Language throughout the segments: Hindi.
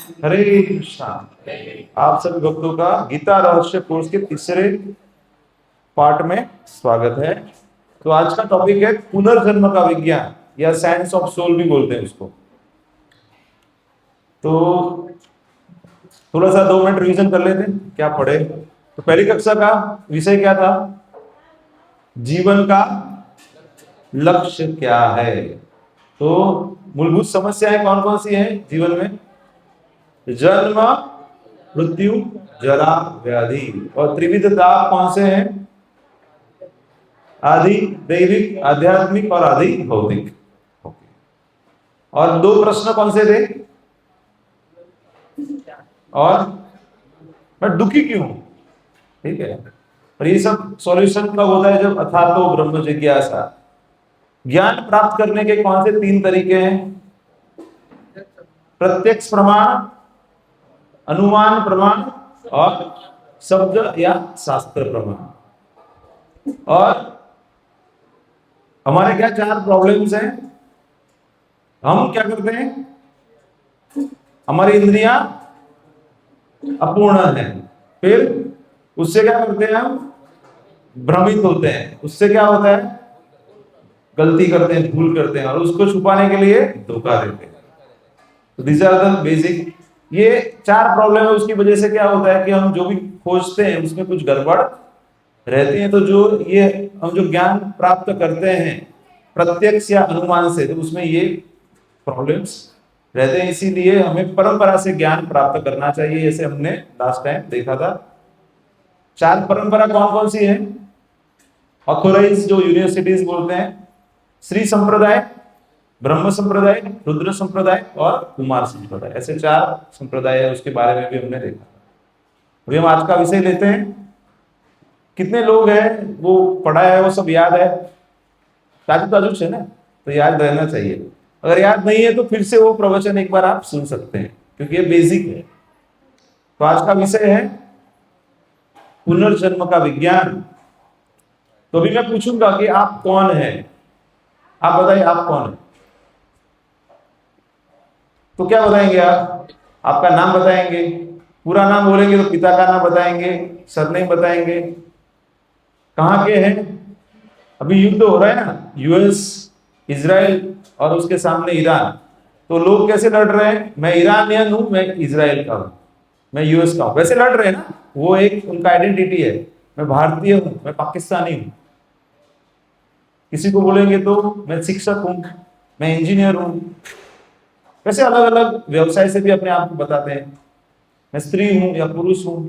हरे कृष्णा। आप सभी भक्तों का गीता रहस्य कोर्स के तीसरे पार्ट में स्वागत है। तो आज का टॉपिक है पुनर्जन्म का विज्ञान या साइंस ऑफ सोल भी बोलते हैं उसको। तो थोड़ा सा 2 मिनट रिवीजन कर लेते हैं क्या पढ़े। तो पहली कक्षा का विषय क्या था? जीवन का लक्ष्य क्या है। तो मूलभूत समस्याएं कौन कौन सी हैं जीवन में? जन्म, मृत्यु, जरा, व्याधि। और त्रिविध दाप कौन से हैं? आदि दैविक, आध्यात्मिक और आदि भौतिक। और 2 प्रश्न कौन से थे? और मैं दुखी क्यों हूं? ठीक है। और ये सब सॉल्यूशन कब होता है? जब अथातो ब्रह्म जिज्ञासा। ज्ञान प्राप्त करने के कौन से 3 तरीके हैं? प्रत्यक्ष प्रमाण, अनुमान प्रमाण और शब्द या शास्त्र प्रमाण। और हमारे क्या 4 प्रॉब्लम्स हैं? हम क्या करते हैं? हमारी इंद्रियां अपूर्ण है। फिर उससे क्या करते हैं? हम भ्रमित होते हैं। उससे क्या होता है? गलती करते हैं, भूल करते हैं और उसको छुपाने के लिए धोखा देते हैं। तो दिस आर द बेसिक। ये 4 प्रॉब्लम है। उसकी वजह से क्या होता है कि हम जो भी खोजते हैं उसमें कुछ गड़बड़ रहती है। तो जो ये हम जो ज्ञान प्राप्त करते हैं प्रत्यक्ष या अनुमान से, तो उसमें ये प्रॉब्लम्स रहते हैं। इसीलिए हमें परंपरा से ज्ञान प्राप्त करना चाहिए। जैसे हमने लास्ट टाइम देखा था 4 परंपरा कौन कौन सी है? ऑथोराइज जो यूनिवर्सिटीज बोलते हैं, श्री संप्रदाय, ब्रह्म संप्रदाय, रुद्र संप्रदाय और कुमार संप्रदाय। ऐसे 4 संप्रदाय है, उसके बारे में भी हमने देखा। अभी हम आज का विषय लेते हैं। कितने लोग हैं वो पढ़ा है, वो सब याद है? ताजु ताजु है ना, तो याद रहना चाहिए। अगर याद नहीं है तो फिर से वो प्रवचन एक बार आप सुन सकते हैं, क्योंकि ये बेसिक है। तो आज का विषय है पुनर्जन्म का विज्ञान। तो अभी मैं पूछूंगा कि आप कौन हैं। आप बताइए आप कौन है। तो क्या बताएंगे आप? आपका नाम बताएंगे, पूरा नाम बोलेंगे तो पिता का नाम बताएंगे, सरनेम बताएंगे, कहाँ के हैं। अभी युद्ध हो रहा है ना, यूएस, इजराइल और उसके सामने ईरान। तो लोग कैसे लड़ रहे हैं? मैं ईरानियन हूं, मैं इजराइल का हूं, मैं यूएस का हूं, वैसे लड़ रहे हैं ना। वो एक उनका आइडेंटिटी है। मैं भारतीय हूं, मैं पाकिस्तानी हूं। किसी को बोलेंगे तो मैं शिक्षक हूं, मैं इंजीनियर हूं। वैसे अलग अलग व्यवसाय से भी अपने आप को बताते हैं, मैं स्त्री हूं या पुरुष हूं।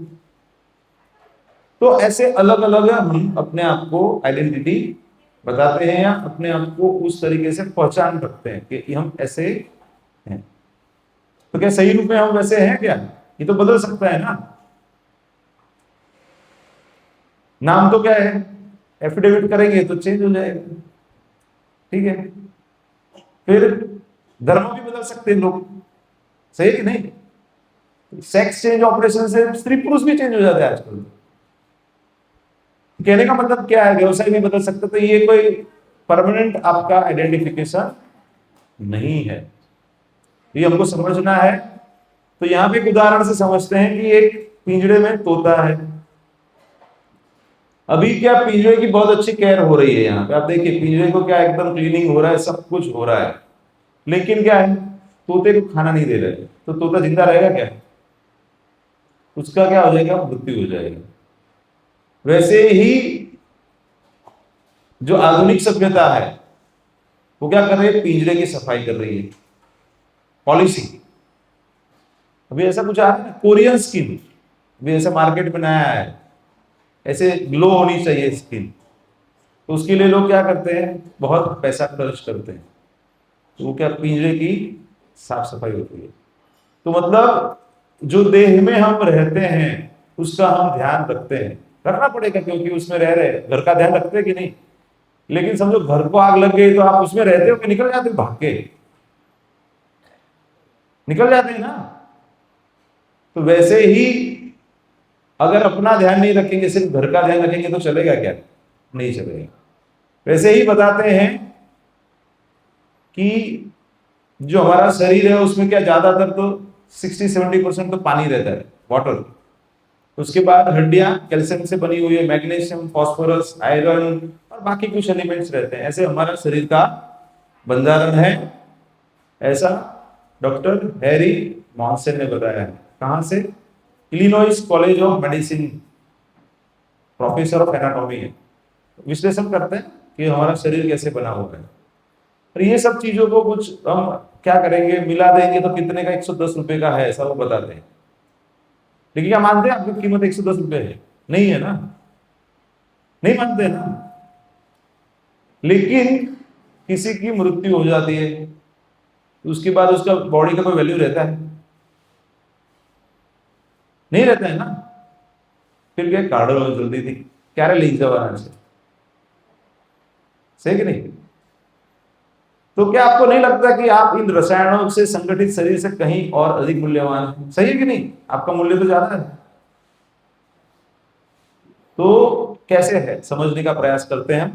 तो ऐसे अलग अलग हम अपने आप को आइडेंटिटी बताते हैं या अपने आप को उस तरीके से पहचान रखते हैं कि हम ऐसे हैं। तो क्या सही रूप में हम वैसे हैं क्या? ये तो बदल सकता है ना। नाम तो क्या है, एफिडेविट करेंगे तो चेंज हो जाएगा। ठीक है। फिर धर्म भी बदल सकते हैं लोग, सही है कि नहीं? सेक्स चेंज ऑपरेशन से स्त्री पुरुष भी चेंज हो जाते हैं आजकल। कहने का मतलब क्या है? व्यवसाय भी बदल सकते। तो ये कोई परमानेंट आपका आइडेंटिफिकेशन नहीं है, ये हमको समझना है। तो यहां पे एक उदाहरण से समझते हैं कि एक पिंजड़े में तोता है। अभी क्या पिंजरे की बहुत अच्छी केयर हो रही है। यहाँ पे आप देखिए पिंजरे को क्या एकदम क्लीनिंग हो रहा है, सब कुछ हो रहा है। लेकिन क्या है, तोते को खाना नहीं दे रहे। तो तोता जिंदा रहेगा क्या? उसका क्या हो जाएगा? मृत्यु हो जाएगी। वैसे ही जो आधुनिक सभ्यता है वो क्या कर रही है? पिंजरे की सफाई कर रही है, पॉलिशिंग। अभी ऐसा कुछ आ रहा है ना, कोरियन स्किन अभी ऐसा मार्केट में नया है, ऐसे ग्लो होनी चाहिए स्किन। तो उसके लिए लोग क्या करते हैं? बहुत पैसा खर्च करते हैं। तो वो क्या, पिंजरे की साफ सफाई होती है। तो मतलब जो देह में हम रहते हैं उसका हम ध्यान रखते हैं, रखना पड़ेगा, क्योंकि उसमें रह रहे हैं। घर का ध्यान रखते हैं कि नहीं? लेकिन समझो घर को आग लग गई तो आप उसमें रहते हो कि निकल जाते हो भाग के? निकल जाते हैं ना। तो वैसे ही अगर अपना ध्यान नहीं रखेंगे, सिर्फ घर का ध्यान रखेंगे तो चलेगा क्या? नहीं चलेगा। वैसे ही बताते हैं कि जो हमारा शरीर है उसमें क्या ज्यादातर तो 60-70% तो पानी रहता है, वाटर। उसके बाद हड्डियां कैल्शियम से बनी हुई है, मैग्नीशियम, फास्फोरस, आयरन और बाकी कुछ एलिमेंट्स रहते हैं। ऐसे हमारा शरीर का बंधारण है। ऐसा डॉक्टर हैरी मॉन्सन ने बताया है। कहां से? Illinois college of medicine, professor of anatomy है। विश्लेषण करते हैं कि हमारा शरीर कैसे बना हुआ है। और ये सब चीजों को कुछ हम क्या करेंगे, मिला देंगे तो कितने का, 110 रुपए का है, ऐसा वो बताते हैं। लेकिन क्या मानते हैं आपकी कीमत 110 रुपए है? नहीं है ना, नहीं मानते ना। लेकिन किसी की मृत्यु हो जाती है, उसके बाद उसका बॉडी का कोई वैल्यू रहता है? नहीं रहता है ना। फिर क्या कार्डियोलॉजी जल्दी थी, क्या रे ले जवाना से, सही कि नहीं? तो क्या आपको नहीं लगता कि आप इन रसायनों से संगठित शरीर से कहीं और अधिक मूल्यवान है? सही है कि नहीं? आपका मूल्य तो ज्यादा है। तो कैसे है, समझने का प्रयास करते हैं।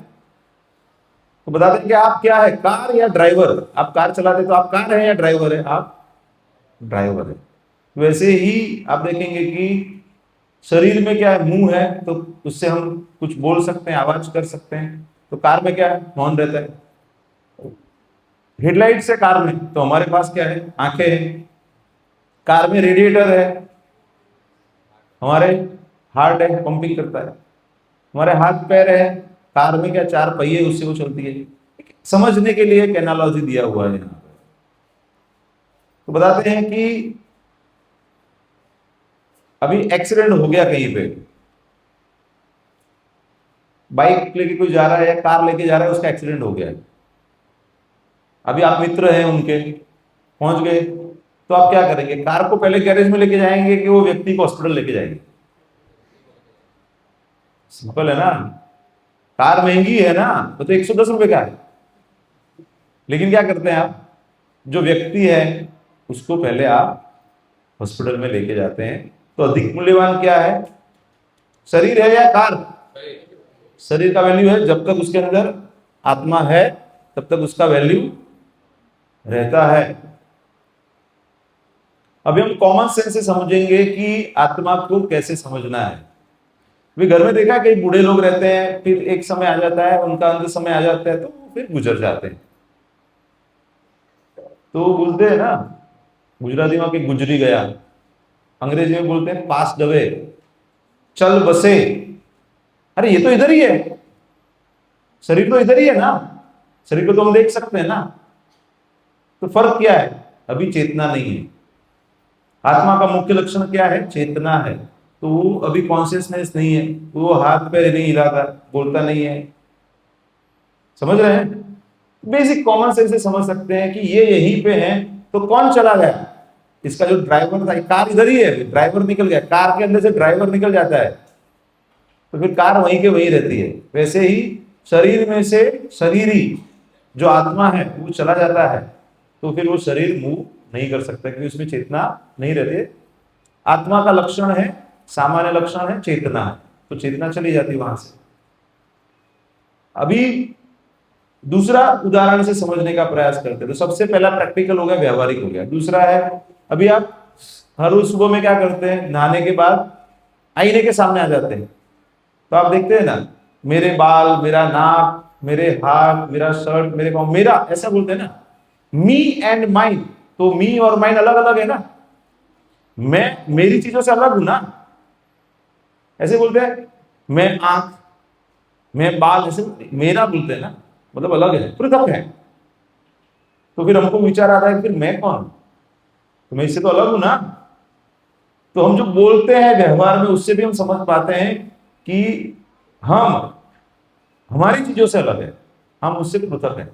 तो बताते हैं कि आप क्या है, कार या ड्राइवर? आप कार चलाते तो आप कार है या ड्राइवर है? आप ड्राइवर है। वैसे ही आप देखेंगे कि शरीर में क्या है, मुंह है, तो उससे हम कुछ बोल सकते हैं, आवाज कर सकते हैं। तो कार में क्या है, मौन रहता है। हेडलाइट्स है कार में, तो हमारे पास क्या है, आंखें हैं। कार में रेडिएटर है, हमारे हार्ट है, पंपिंग करता है। हमारे हाथ पैर है, कार में क्या, 4 पहिए, उससे वो चलती है। समझने के लिए एक एनालॉजी दिया हुआ है यहाँ पे। तो बताते हैं कि अभी एक्सीडेंट हो गया कहीं पे, बाइक लेके कोई जा रहा है या कार लेके जा रहा है, उसका एक्सीडेंट हो गया है। अभी आप मित्र हैं उनके, पहुंच गए, तो आप क्या करेंगे? कार को पहले गैरेज में लेके जाएंगे कि वो व्यक्ति को हॉस्पिटल लेके जाएंगे? सिंपल है ना। कार महंगी है ना, तो 110 रुपए का है। लेकिन क्या करते हैं आप, जो व्यक्ति है उसको पहले आप हॉस्पिटल में लेके जाते हैं। तो अधिक मूल्यवान क्या है, शरीर है या कार? शरीर का वैल्यू है, जब तक उसके अंदर आत्मा है तब तक उसका वैल्यू रहता है। अभी हम कॉमन सेंस से समझेंगे कि आत्मा को कैसे समझना है। वे घर में देखा कई बूढ़े लोग रहते हैं, फिर एक समय आ जाता है, उनका अंत समय आ जाता है, तो फिर गुजर जाते हैं। तो वो बोलते हैं ना, गुजराती में कि गुजरी गया, अंग्रेजी में बोलते हैं पास अवे, चल बसे। अरे ये तो इधर ही है, शरीर तो इधर ही है ना, शरीर को तो हम देख सकते हैं ना। तो फर्क क्या है, अभी चेतना नहीं है। आत्मा का मुख्य लक्षण क्या है, चेतना है। तो वो अभी कॉन्शियसनेस नहीं है, वो हाथ पैर नहीं हिलाता, बोलता नहीं है। समझ रहे हैं? बेसिक कॉमन सेंस से समझ सकते हैं कि ये यहीं पे है। तो कौन चला गया? इसका जो ड्राइवर था, कार इधर ही है, ड्राइवर निकल गया, कार के अंदर से ड्राइवर निकल जाता है, तो फिर कार वहीं के वहीं रहती है। वैसे ही शरीर में से शरीरी जो आत्मा है वो चला जाता है, तो फिर वो शरीर मूव नहीं कर सकता, क्योंकि उसमें चेतना नहीं रहती। आत्मा का लक्षण है, सामान्य लक्षण है चेतना, तो चेतना चली जाती वहां से। अभी दूसरा उदाहरण से समझने का प्रयास करते हैं। तो सबसे पहला प्रैक्टिकल हो गया, व्यवहारिक हो गया। दूसरा है, अभी आप हर रोज सुबह में क्या करते हैं, नहाने के बाद आईने के सामने आ जाते हैं, तो आप देखते हैं ना, मेरे बाल, मेरा नाक, मेरे हाथ, मेरा शर्ट, मेरे पाँव, मेरा, ऐसा बोलते हैं ना, मी एंड माइन। तो मी और माइन अलग अलग है ना, मैं मेरी चीजों से अलग हूं ना, ऐसे बोलते हैं। मैं आंख, मैं बाल, ऐसे मेरा बोलते हैं ना, मतलब अलग है, पृथक है। तो फिर हमको विचार आता है, फिर मैं कौन, तो मैं इससे तो अलग हूं ना। तो हम जो बोलते हैं व्यवहार में, उससे भी हम समझ पाते हैं कि हम हमारी चीजों से अलग है, हम उससे पृथक है।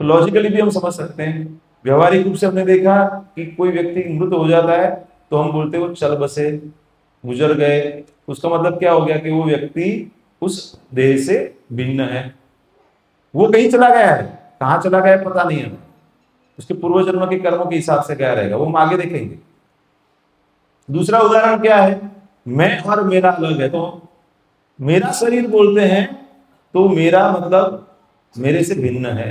तो लॉजिकली भी हम समझ सकते हैं। व्यवहारिक रूप से हमने देखा कि कोई व्यक्ति मृत हो जाता है, तो हम बोलते हैं वो चल बसे, गुजर गए। उसका मतलब क्या हो गया कि वो व्यक्ति उस देह से भिन्न है, वो कहीं चला गया है, कहां चला गया है पता नहीं है। उसके पूर्व जन्म के कर्मों के हिसाब से क्या रहेगा वो हम आगे देखेंगे। दूसरा उदाहरण क्या है, मैं और मेरा अलग है। तो मेरा शरीर बोलते हैं, तो मेरा मतलब मेरे से भिन्न है,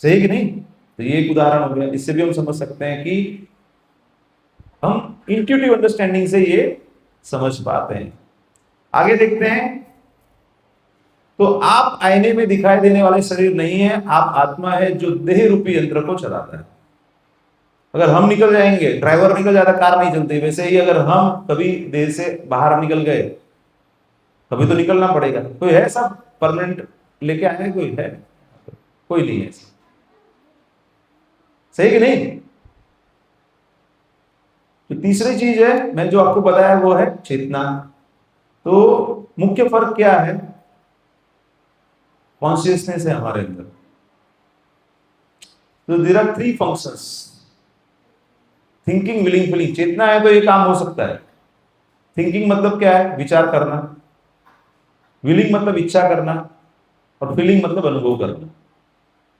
सही कि नहीं? तो ये एक उदाहरण हो गया। इससे भी हम समझ सकते हैं कि हम इंट्यूटिव अंडरस्टैंडिंग से ये समझ पाते हैं। आगे देखते हैं। तो आप आईने में दिखाई देने वाले शरीर नहीं है, आप आत्मा है जो देह रूपी यंत्र को चलाता है। अगर हम निकल जाएंगे, ड्राइवर निकल जाता, कार नहीं चलती, वैसे ही अगर हम कभी देह से बाहर निकल गए, कभी तो निकलना पड़ेगा। कोई है सब परमानेंट लेके आए, कोई है? कोई नहीं है। सही कि नहीं? तो तीसरी चीज है मैं जो आपको बताया वो है चेतना। तो मुख्य फर्क क्या है? कॉन्शियसनेस है हमारे अंदर। तो there are 3 functions, thinking, willing, feeling. चेतना है तो ये काम हो सकता है। थिंकिंग मतलब क्या है? विचार करना। विलिंग मतलब इच्छा करना, और फीलिंग मतलब अनुभव करना।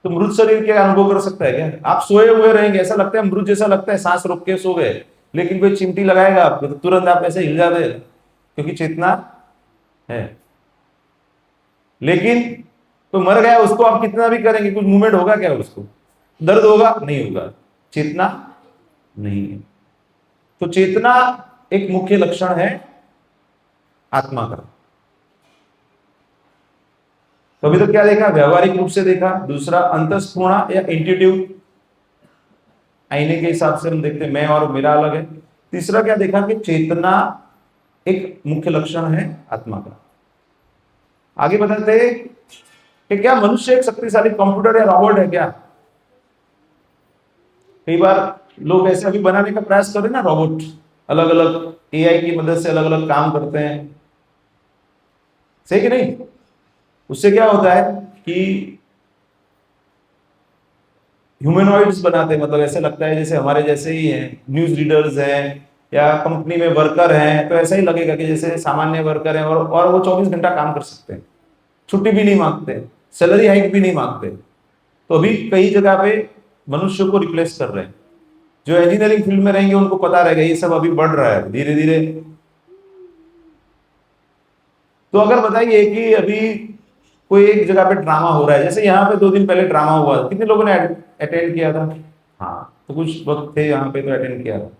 तो मृत शरीर क्या अनुभव कर सकता है क्या? आप सोए हुए रहेंगे, ऐसा लगता है मृत जैसा लगता है, सांस रोक के सो गए, लेकिन कोई चिमटी लगाएगा आपको तो तुरंत आप ऐसे हिल जाते, क्योंकि चेतना है। लेकिन तो मर गया, उसको आप कितना भी करेंगे, कुछ मूवमेंट होगा क्या? उसको दर्द होगा? नहीं होगा। चेतना नहीं है। तो चेतना एक मुख्य लक्षण है आत्मा का। तो अभी तो क्या देखा? व्यवहारिक रूप से देखा। दूसरा अंतःस्फूर्णा या इंट्यूटिव, आईने के हिसाब से हम देखते हैं, मैं और मेरा अलग है। तीसरा क्या देखा? कि चेतना एक मुख्य लक्षण है आत्मा का। आगे बताते हैं कि क्या मनुष्य एक शक्तिशाली कंप्यूटर या रोबोट है क्या? कई बार लोग ऐसे अभी बनाने का प्रयास कर रहे हैं ना, रोबोट अलग अलग एआई की मदद से अलग अलग काम करते हैं। सही कि नहीं? उससे क्या होता है कि ह्यूमनॉइड्स बनाते हैं, मतलब ऐसे लगता है जैसे हमारे जैसे ही हैं, न्यूज रीडर्स हैं या कंपनी में वर्कर हैं, तो ऐसा ही लगेगा कि जैसे सामान्य वर्कर हैं, और वो 24 घंटा काम कर सकते हैं, छुट्टी भी नहीं मांगते, सैलरी हाइक भी नहीं मांगते। तो अभी कई जगह पे मनुष्य को रिप्लेस कर रहे हैं। जो इंजीनियरिंग फील्ड में रहेंगे उनको पता रहेगा ये सब अभी बढ़ रहा है धीरे धीरे। तो अगर बताइए कि अभी कोई एक जगह पे ड्रामा हो रहा है, जैसे यहाँ पे 2 दिन पहले ड्रामा हुआ, कितने लोगों ने अटेंड किया था? हाँ, तो कुछ वक्त थे यहाँ पे तो अटेंड किया था।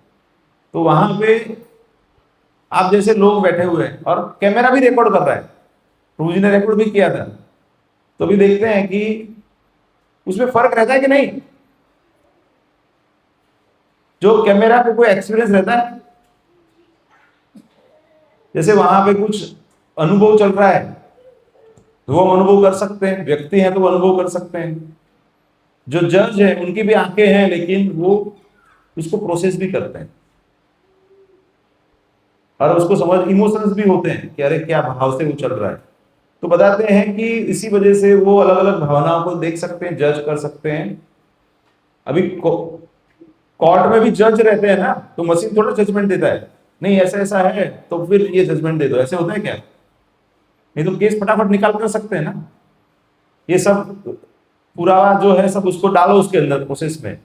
तो वहां पे आप जैसे लोग बैठे हुए हैं और कैमरा भी रिकॉर्ड कर रहा है, प्रभु जी ने रिकॉर्ड भी किया था। तो अभी देखते हैं कि उसमें फर्क रहता है कि नहीं? जो कैमरा पे कोई एक्सपीरियंस रहता है, जैसे वहां पे कुछ अनुभव चल रहा है तो वो अनुभव कर सकते हैं, व्यक्ति हैं तो वो अनुभव कर सकते हैं। जो जज है उनकी भी आंखें हैं, लेकिन वो उसको प्रोसेस भी करते हैं और उसको समझ, इमोशंस भी होते हैं कि अरे क्या भाव से वो चल रहा है। तो बताते हैं कि इसी वजह से वो अलग अलग भावनाओं को देख सकते हैं, जज कर सकते हैं। अभी कोर्ट में भी जज रहते हैं ना, तो मशीन थोड़ा जजमेंट देता है, नहीं ऐसा ऐसा है तो फिर ये जजमेंट दे दो, ऐसे होता है क्या? नहीं तो केस फटाफट निकाल कर सकते हैं ना। ये सब पुरावा जो है सब उसको डालो उसके अंदर प्रोसेस में,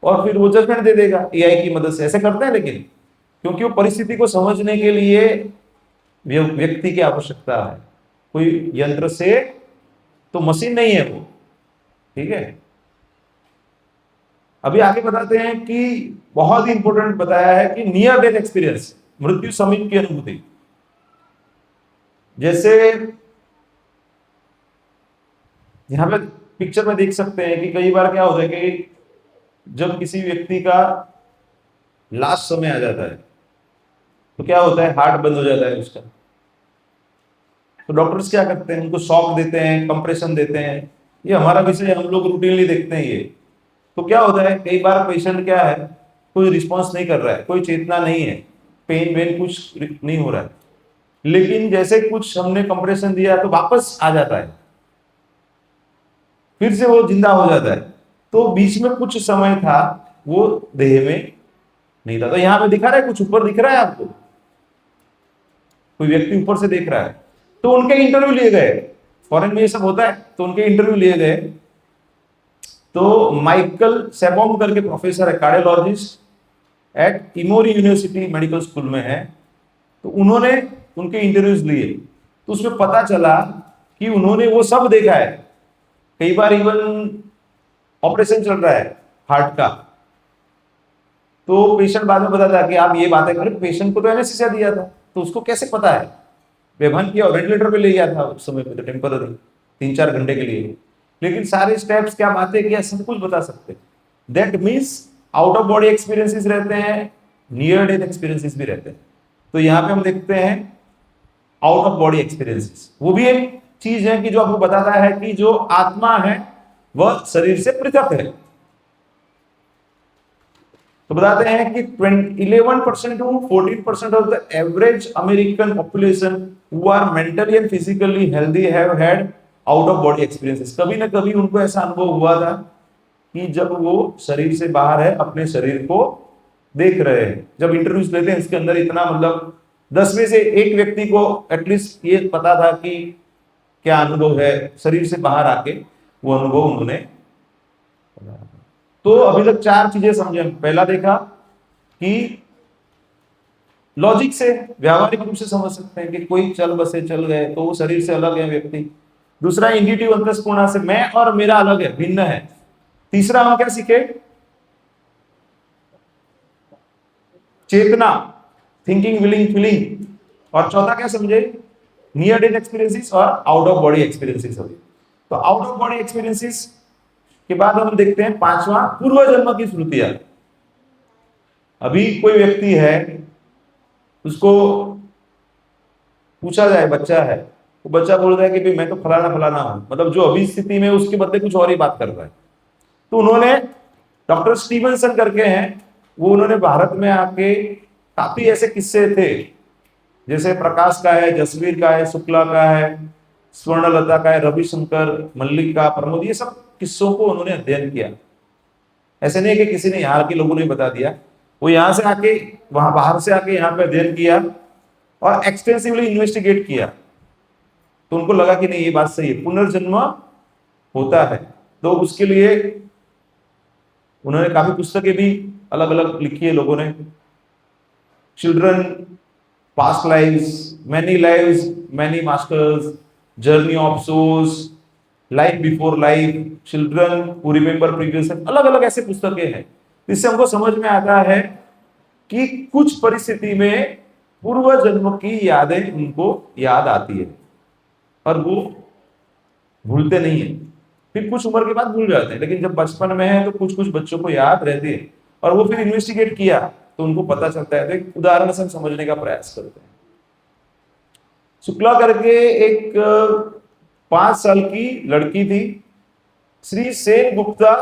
और फिर वो जजमेंट दे देगा एआई की मदद से। ऐसे करते हैं, लेकिन क्योंकि वो परिस्थिति को समझने के लिए व्यक्ति की आवश्यकता है, कोई यंत्र से, तो मशीन नहीं है वो। ठीक है, अभी आगे बताते हैं कि बहुत ही इंपॉर्टेंट बताया है कि नियर डेथ एक्सपीरियंस, मृत्यु समीप की अनुभूति। जैसे यहां पे पिक्चर में देख सकते हैं कि कई बार क्या होता है कि जब किसी व्यक्ति का लास्ट समय आ जाता है तो क्या होता है, हार्ट बंद हो जाता है उसका। तो डॉक्टर्स क्या करते हैं, उनको शॉक देते हैं, कंप्रेशन देते हैं। ये हमारा विषय, हम लोग रूटीनली देखते हैं ये। तो क्या होता है, कई बार पेशेंट क्या है, कोई रिस्पॉन्स नहीं कर रहा है, कोई चेतना नहीं है, पेन वेन कुछ नहीं हो रहा है, लेकिन जैसे कुछ हमने कंप्रेशन दिया तो वापस आ जाता है, फिर से वो जिंदा हो जाता है। तो बीच में कुछ समय था वो देह में नहीं था। तो यहां पे दिखा रहा है, कुछ ऊपर दिख रहा है आपको, कोई व्यक्ति ऊपर से देख रहा है। तो उनके इंटरव्यू लिए गए, फॉरेन में ये सब होता है, तो उनके इंटरव्यू लिए गए। तो माइकल सेबोम करके प्रोफेसर है, cardiologist at Emory University medical school में है। तो उन्होंने उनके इंटरव्यूज लिए, तो उसमें पता चला कि उन्होंने वो सब देखा है। कई बार इवन ऑपरेशन चल रहा है हार्ट का, तो पेशेंट बाद में बताता है कि आप ये बातें करें, पेशेंट को तो एनेस्थीसिया दिया था, तो उसको कैसे पता है? बेभान किया और वेंटिलेटर पे ले गया था उस समय पे, तो टेम्पररी 3-4 घंटे के लिए, लेकिन सारे स्टेप्स क्या बातें किया सब कुछ बता सकते। That means out of body experiences रहते हैं, नियर डेथ एक्सपीरियंसेस भी रहते हैं। तो यहाँ पे हम देखते हैं आउट ऑफ बॉडी एक्सपीरियंसेस, वो भी एक चीज है कि जो आपको बताता है कि जो आत्मा है वह शरीर से पृथक है। तो बताते हैं कि 11% to 14% of the average American population who are mentally and physically healthy have had out of body experiences. कभी ना कभी उनको ऐसा अनुभव हुआ था कि जब वो शरीर से बाहर है, अपने शरीर को देख रहे हैं। जब इंटरव्यूज लेते हैं इसके अंदर इतना, मतलब 10 में से एक व्यक्ति को एटलीस्ट ये पता था कि क्या अनुभव है शरीर से बाहर आके, वो अनुभव उन्होंने। तो अभी तक 4 चीजें समझे। पहला देखा कि लॉजिक से, व्यावहारिक रूप से समझ सकते हैं कि कोई चल बसे चल गए तो वो शरीर से अलग है व्यक्ति। दूसरा इंट्यूटिव अंतस्पूर्णा से, मैं और मेरा अलग है, भिन्न है। तीसरा हम क्या सीखे? चेतना, थिंकिंग, विलिंग, फीलिंग। और चौथा क्या समझे? नियर डेथ एक्सपीरियंसेस और आउट ऑफ बॉडी एक्सपीरियंसेस। तो आउट ऑफ बॉडी एक्सपीरियंसेस के बाद हम देखते हैं 5वां, पूर्व जन्म की स्मृतियां। अभी कोई व्यक्ति है, उसको पूछा जाए, बच्चा है, वो बच्चा बोल रहा है कि भाई मैं तो फलाना फलाना हूं, मतलब जो अभी स्थिति में उसके बदले कुछ और ही बात कर रहा है। तो उन्होंने, डॉक्टर स्टीवनसन करके हैं, वो उन्होंने भारत में आके काफी ऐसे किस्से थे, जैसे प्रकाश का है, जसवीर का है, शुक्ला का है, स्वर्णलता का है, रविशंकर, मल्लिक का, प्रमोद, ये सब किस्सों को उन्होंने अध्ययन किया। ऐसे नहीं है कि किसी ने यहाँ के लोगों ने बता दिया, वो यहाँ से आके, वहां बाहर से आके यहाँ पे अध्ययन किया और एक्सटेंसिवली इन्वेस्टिगेट किया। तो उनको लगा कि नहीं ये बात सही है, पुनर्जन्म होता है। तो उसके लिए उन्होंने काफी पुस्तकें भी अलग अलग लिखी है लोगों ने। Children, past lives, many lives, many masters, journey of souls, life before life, children who remember previous, अलग अलग ऐसे पुस्तकें हैं। इससे हमको समझ में आता है कि कुछ परिस्थिति में पूर्व जन्म की यादें उनको याद आती है और वो भूलते नहीं है। फिर कुछ उम्र के बाद भूल जाते हैं, लेकिन जब बचपन में है तो कुछ कुछ बच्चों को याद रहती है। और वो फिर इन्वेस्टिगेट किया तो उनको पता चलता है। तो एक उदाहरण से हम समझने का प्रयास करते हैं। शुक्ला करके एक 5 साल की लड़की थी, श्री सेन गुप्ता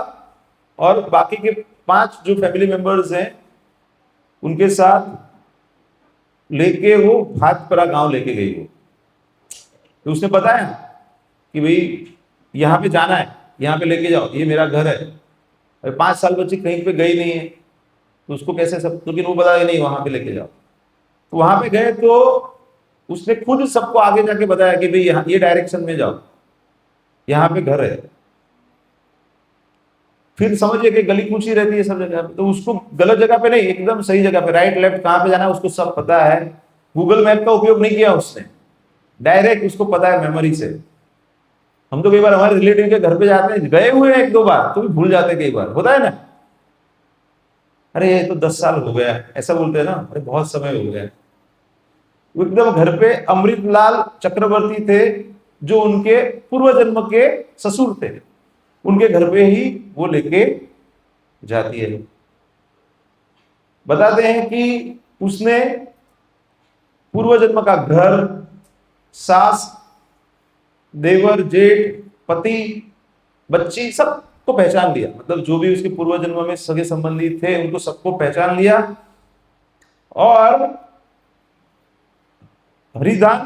और बाकी के 5 जो फैमिली मेंबर्स हैं उनके साथ लेके वो भातपरा गांव लेके गई। वो तो उसने बताया कि भाई यहाँ पे जाना है, यहाँ पे लेके जाओ, ये मेरा घर है। 5 साल बच्ची कहीं पे गई नहीं है तो उसको कैसे सब, लेकिन वो बताया नहीं वहां पे लेके जाओ। तो वहां पे गए तो उसने खुद सबको आगे जाके बताया कि भाई यहाँ ये डायरेक्शन में जाओ, यहाँ पे घर है। फिर समझिए कि गली कूची रहती है सब जगह पे, तो उसको गलत जगह पे नहीं, एकदम सही जगह पे, राइट लेफ्ट कहाँ पे जाना है उसको सब पता है। गूगल मैप का उपयोग नहीं किया उसने, डायरेक्ट उसको पता है मेमोरी से। हम तो कई बार हमारे रिलेटिव के घर पे जाते हैं, गए हुए हैं 1-2 बार तो भी भूल जाते हैं, कई बार होता है ना, अरे ये तो 10 साल हो गया, ऐसा बोलते हैं ना, अरे बहुत समय हो गया। एकदम घर पे अमृतलाल चक्रवर्ती थे जो उनके पूर्व जन्म के ससुर थे, उनके घर पे ही वो लेके जाती है। बताते हैं कि उसने पूर्व जन्म का घर, सास, देवर, जेठ, पति, बच्ची, सबको पहचान लिया। मतलब जो भी उसके पूर्व जन्म में सगे संबंधी थे उनको सबको पहचान लिया। और हरिदान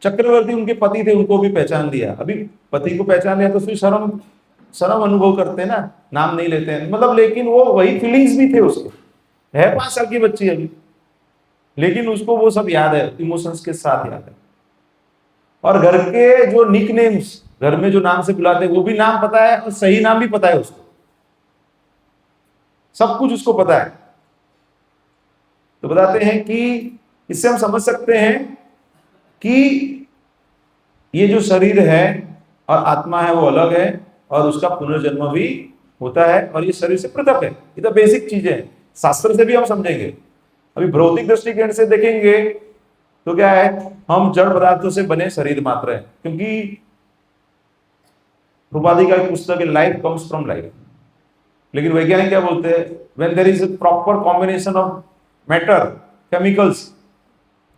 चक्रवर्ती उनके पति थे, उनको भी पहचान लिया। अभी पति को पहचान लिया तो फिर शर्म शर्म अनुभव करते हैं ना, नाम नहीं लेते हैं, मतलब, लेकिन वो वही फीलिंग्स भी थे उसके। है 5 साल की बच्ची अभी, लेकिन उसको वो सब याद है, इमोशंस के साथ याद है। और घर के जो निक नेम्स, घर में जो नाम से बुलाते हैं वो भी नाम पता है और सही नाम भी पता है उसको, सब कुछ उसको पता है। तो बताते हैं कि इससे हम समझ सकते हैं कि ये जो शरीर है और आत्मा है वो अलग है और उसका पुनर्जन्म भी होता है और ये शरीर से पृथक है। ये तो बेसिक चीजें हैं, शास्त्र से भी हम समझेंगे। अभी भौतिक दृष्टिकोण से देखेंगे तो क्या है, हम जड़ पदार्थों से बने शरीर मात्र है, क्योंकि रूपादि का एक पुस्तक है लाइफ कम्स फ्रॉम लाइफ। लेकिन वैज्ञानिक क्या बोलते हैं, when there is a proper combination of matter chemicals,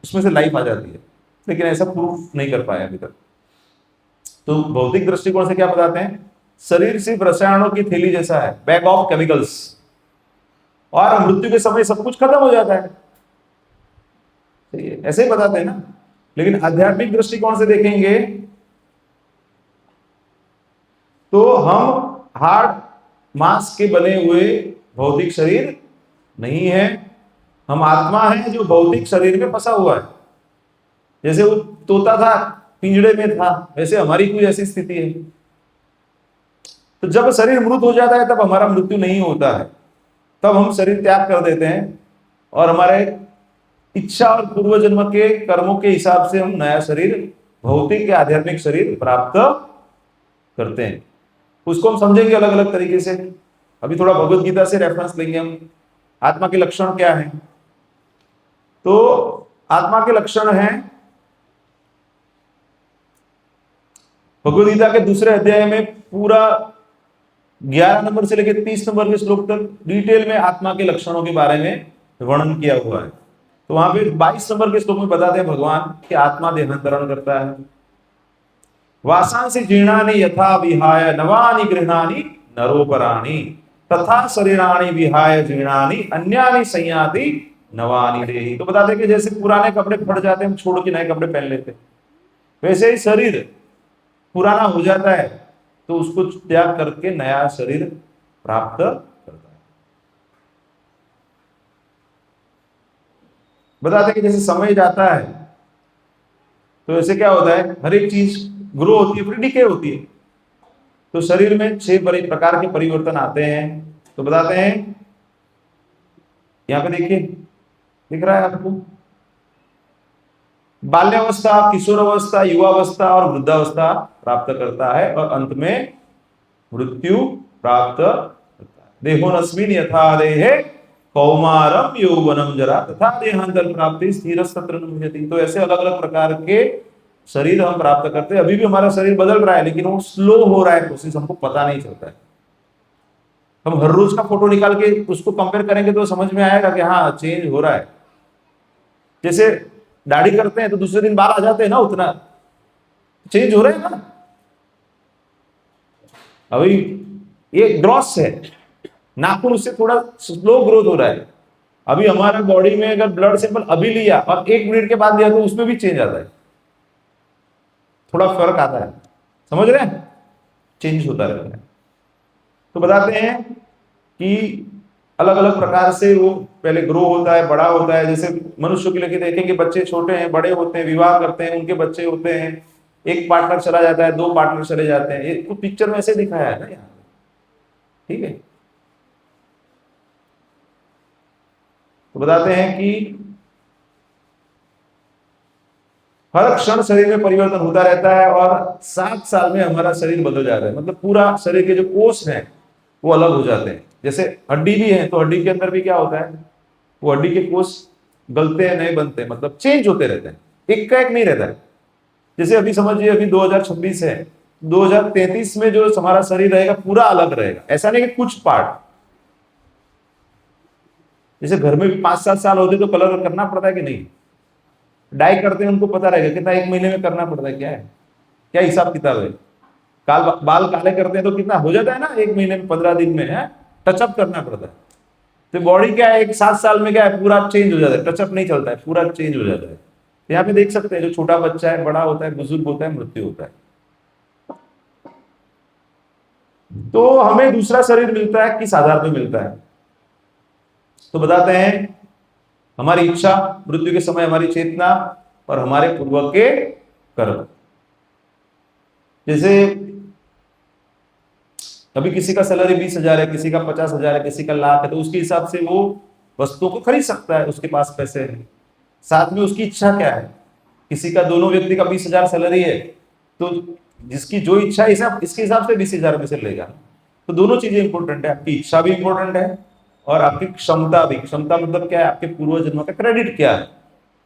उसमें से लाइफ आ जाती है। लेकिन ऐसा प्रूफ नहीं कर पाया अभी तक। तो भौतिक दृष्टिकोण से क्या बताते हैं, शरीर सिर्फ रसायनों की थैली जैसा है, बैग ऑफ केमिकल्स, और मृत्यु के समय सब कुछ खत्म हो जाता है। ऐसे ही बताते हैं ना। लेकिन आध्यात्मिक दृष्टिकोण से देखेंगे तो हम हार्ड मांस के बने हुए भौतिक शरीर नहीं है, हम आत्मा है जो भौतिक शरीर में फंसा हुआ है। जैसे वो तोता था पिंजड़े में था, वैसे हमारी कोई ऐसी स्थिति है। तो जब शरीर मृत हो जाता है तब हमारा मृत्यु नहीं होता है, तब हम शरीर त्याग कर देते हैं और हमारे इच्छा और पूर्व जन्म के कर्मों के हिसाब से हम नया शरीर, भौतिक या आध्यात्मिक शरीर प्राप्त करते हैं। उसको हम समझेंगे अलग अलग तरीके से। अभी थोड़ा भगवत गीता से रेफरेंस लेंगे हम। आत्मा के लक्षण क्या है, तो आत्मा के लक्षण हैं भगवत गीता के दूसरे अध्याय में पूरा 11 नंबर से लेकर 30 नंबर के श्लोक तक डिटेल में आत्मा के लक्षणों के बारे में वर्णन किया हुआ है। तो वहां पे 22 नंबर के श्लोक में बताते हैं भगवान कि आत्मा देहांतरण करता है। वासांसि जीर्णानि यथा विहाय नवानि गृह्णानि नरोपराणि तथा शरीराणि विहाय जीर्णानि अन्यानि संयाति नवानि देहि। तो बताते हैं कि जैसे पुराने कपड़े फट जाते हैं, हम छोड़ के नए कपड़े पहन लेते, वैसे ही शरीर पुराना हो जाता है तो उसको त्याग करके नया शरीर प्राप्त करता है। बताते हैं कि जैसे समय जाता है तो ऐसे क्या होता है, हर एक चीज ग्रो होती है फिर डिके होती है। तो शरीर में 6 प्रकार के परिवर्तन आते हैं। तो बताते हैं, यहां पे देखिए दिख रहा है आपको, बाल्यावस्था, किशोरावस्था, युवावस्था और वृद्धावस्था प्राप्त करता है और अंत में मृत्यु प्राप्त करता है। देहोनस्मिन् यथा देहे कौमारम यौवनम जरा तथा देहांतर प्राप्ति स्थिरस्तत्र न मुह्यति। तो ऐसे अलग अलग प्रकार के शरीर हम प्राप्त करते हैं। अभी भी हमारा शरीर बदल रहा है, लेकिन वो स्लो हो रहा है प्रोसेस, हमको पता नहीं चलता है। हम हर रोज का फोटो निकाल के उसको कंपेयर करेंगे तो समझ में आएगा कि हाँ चेंज हो रहा है। जैसे दाढ़ी करते हैं तो दूसरे दिन बाल आ जाते हैं ना, उतना चेंज हो रहा है ना। अभी ये ग्रॉस है, नाखून उससे थोड़ा स्लो ग्रोथ हो रहा है। अभी हमारा बॉडी में अगर ब्लड सैंपल अभी लिया और 1 मिनट के बाद लिया तो उसमें भी चेंज आता है, थोड़ा फर्क आता है। समझ रहे हैं, चेंज होता रहता है। तो बताते हैं कि अलग अलग प्रकार से वो पहले ग्रो होता है, बड़ा होता है। जैसे मनुष्य के लिए देखेंगे, बच्चे छोटे हैं, बड़े होते हैं, विवाह करते हैं, उनके बच्चे होते हैं, एक पार्टनर चला जाता है, 2 पार्टनर चले जाते हैं। ये तो पिक्चर में ऐसे दिखाया है ना यहाँ, ठीक है। तो बताते हैं कि हर क्षण शरीर में परिवर्तन होता रहता है और 7 साल में हमारा शरीर बदल जाता है। मतलब पूरा शरीर के जो कोष हैं वो अलग हो जाते हैं। जैसे हड्डी भी है तो हड्डी के अंदर भी क्या होता है, वो हड्डी के कोष गलते हैं, नए बनते हैं, मतलब चेंज होते रहते हैं, एक का एक नहीं रहता है। जैसे अभी समझिए अभी 2026 है, 2033 में जो हमारा शरीर रहेगा पूरा अलग रहेगा। ऐसा नहीं कि कुछ पार्ट, जैसे घर में भी 5-7 साल होते तो कलर करना पड़ता है कि नहीं, डाई करते हैं उनको पता रहेगा कितना 1 महीने में करना पड़ता है, क्या है, क्या हिसाब किताब है। बाल काले करते हैं तो कितना हो जाता है ना, 1 महीने में, 15 दिन में है, टचअप करना पड़ता है। तो बॉडी क्या है, 7 साल में क्या है, पूरा चेंज हो जाता है, टचअप नहीं चलता है, पूरा चेंज हो जाता है। यहाँ पे देख सकते हैं जो छोटा बच्चा है, बड़ा होता है, बुजुर्ग होता है, मृत्यु होता है। तो हमें दूसरा शरीर मिलता है किस आधार पर मिलता है, तो बताते हैं हमारी इच्छा, मृत्यु के समय हमारी चेतना और हमारे पूर्वज के कर्म। जैसे अभी किसी का सैलरी 20,000 है, किसी का 50,000 है, किसी का लाख है, तो उसके हिसाब से वो वस्तुओं को खरीद सकता है, उसके पास पैसे हैं। साथ में उसकी इच्छा क्या है, किसी का, दोनों व्यक्ति का 20,000 सैलरी है तो जिसकी जो इच्छा है इसके हिसाब से 20,000 में से लेगा। तो दोनों चीजें इंपॉर्टेंट है, आपकी इच्छा भी इंपॉर्टेंट है और आपकी क्षमता भी। क्षमता मतलब क्या है, आपके पूर्व जन्म का क्रेडिट क्या है,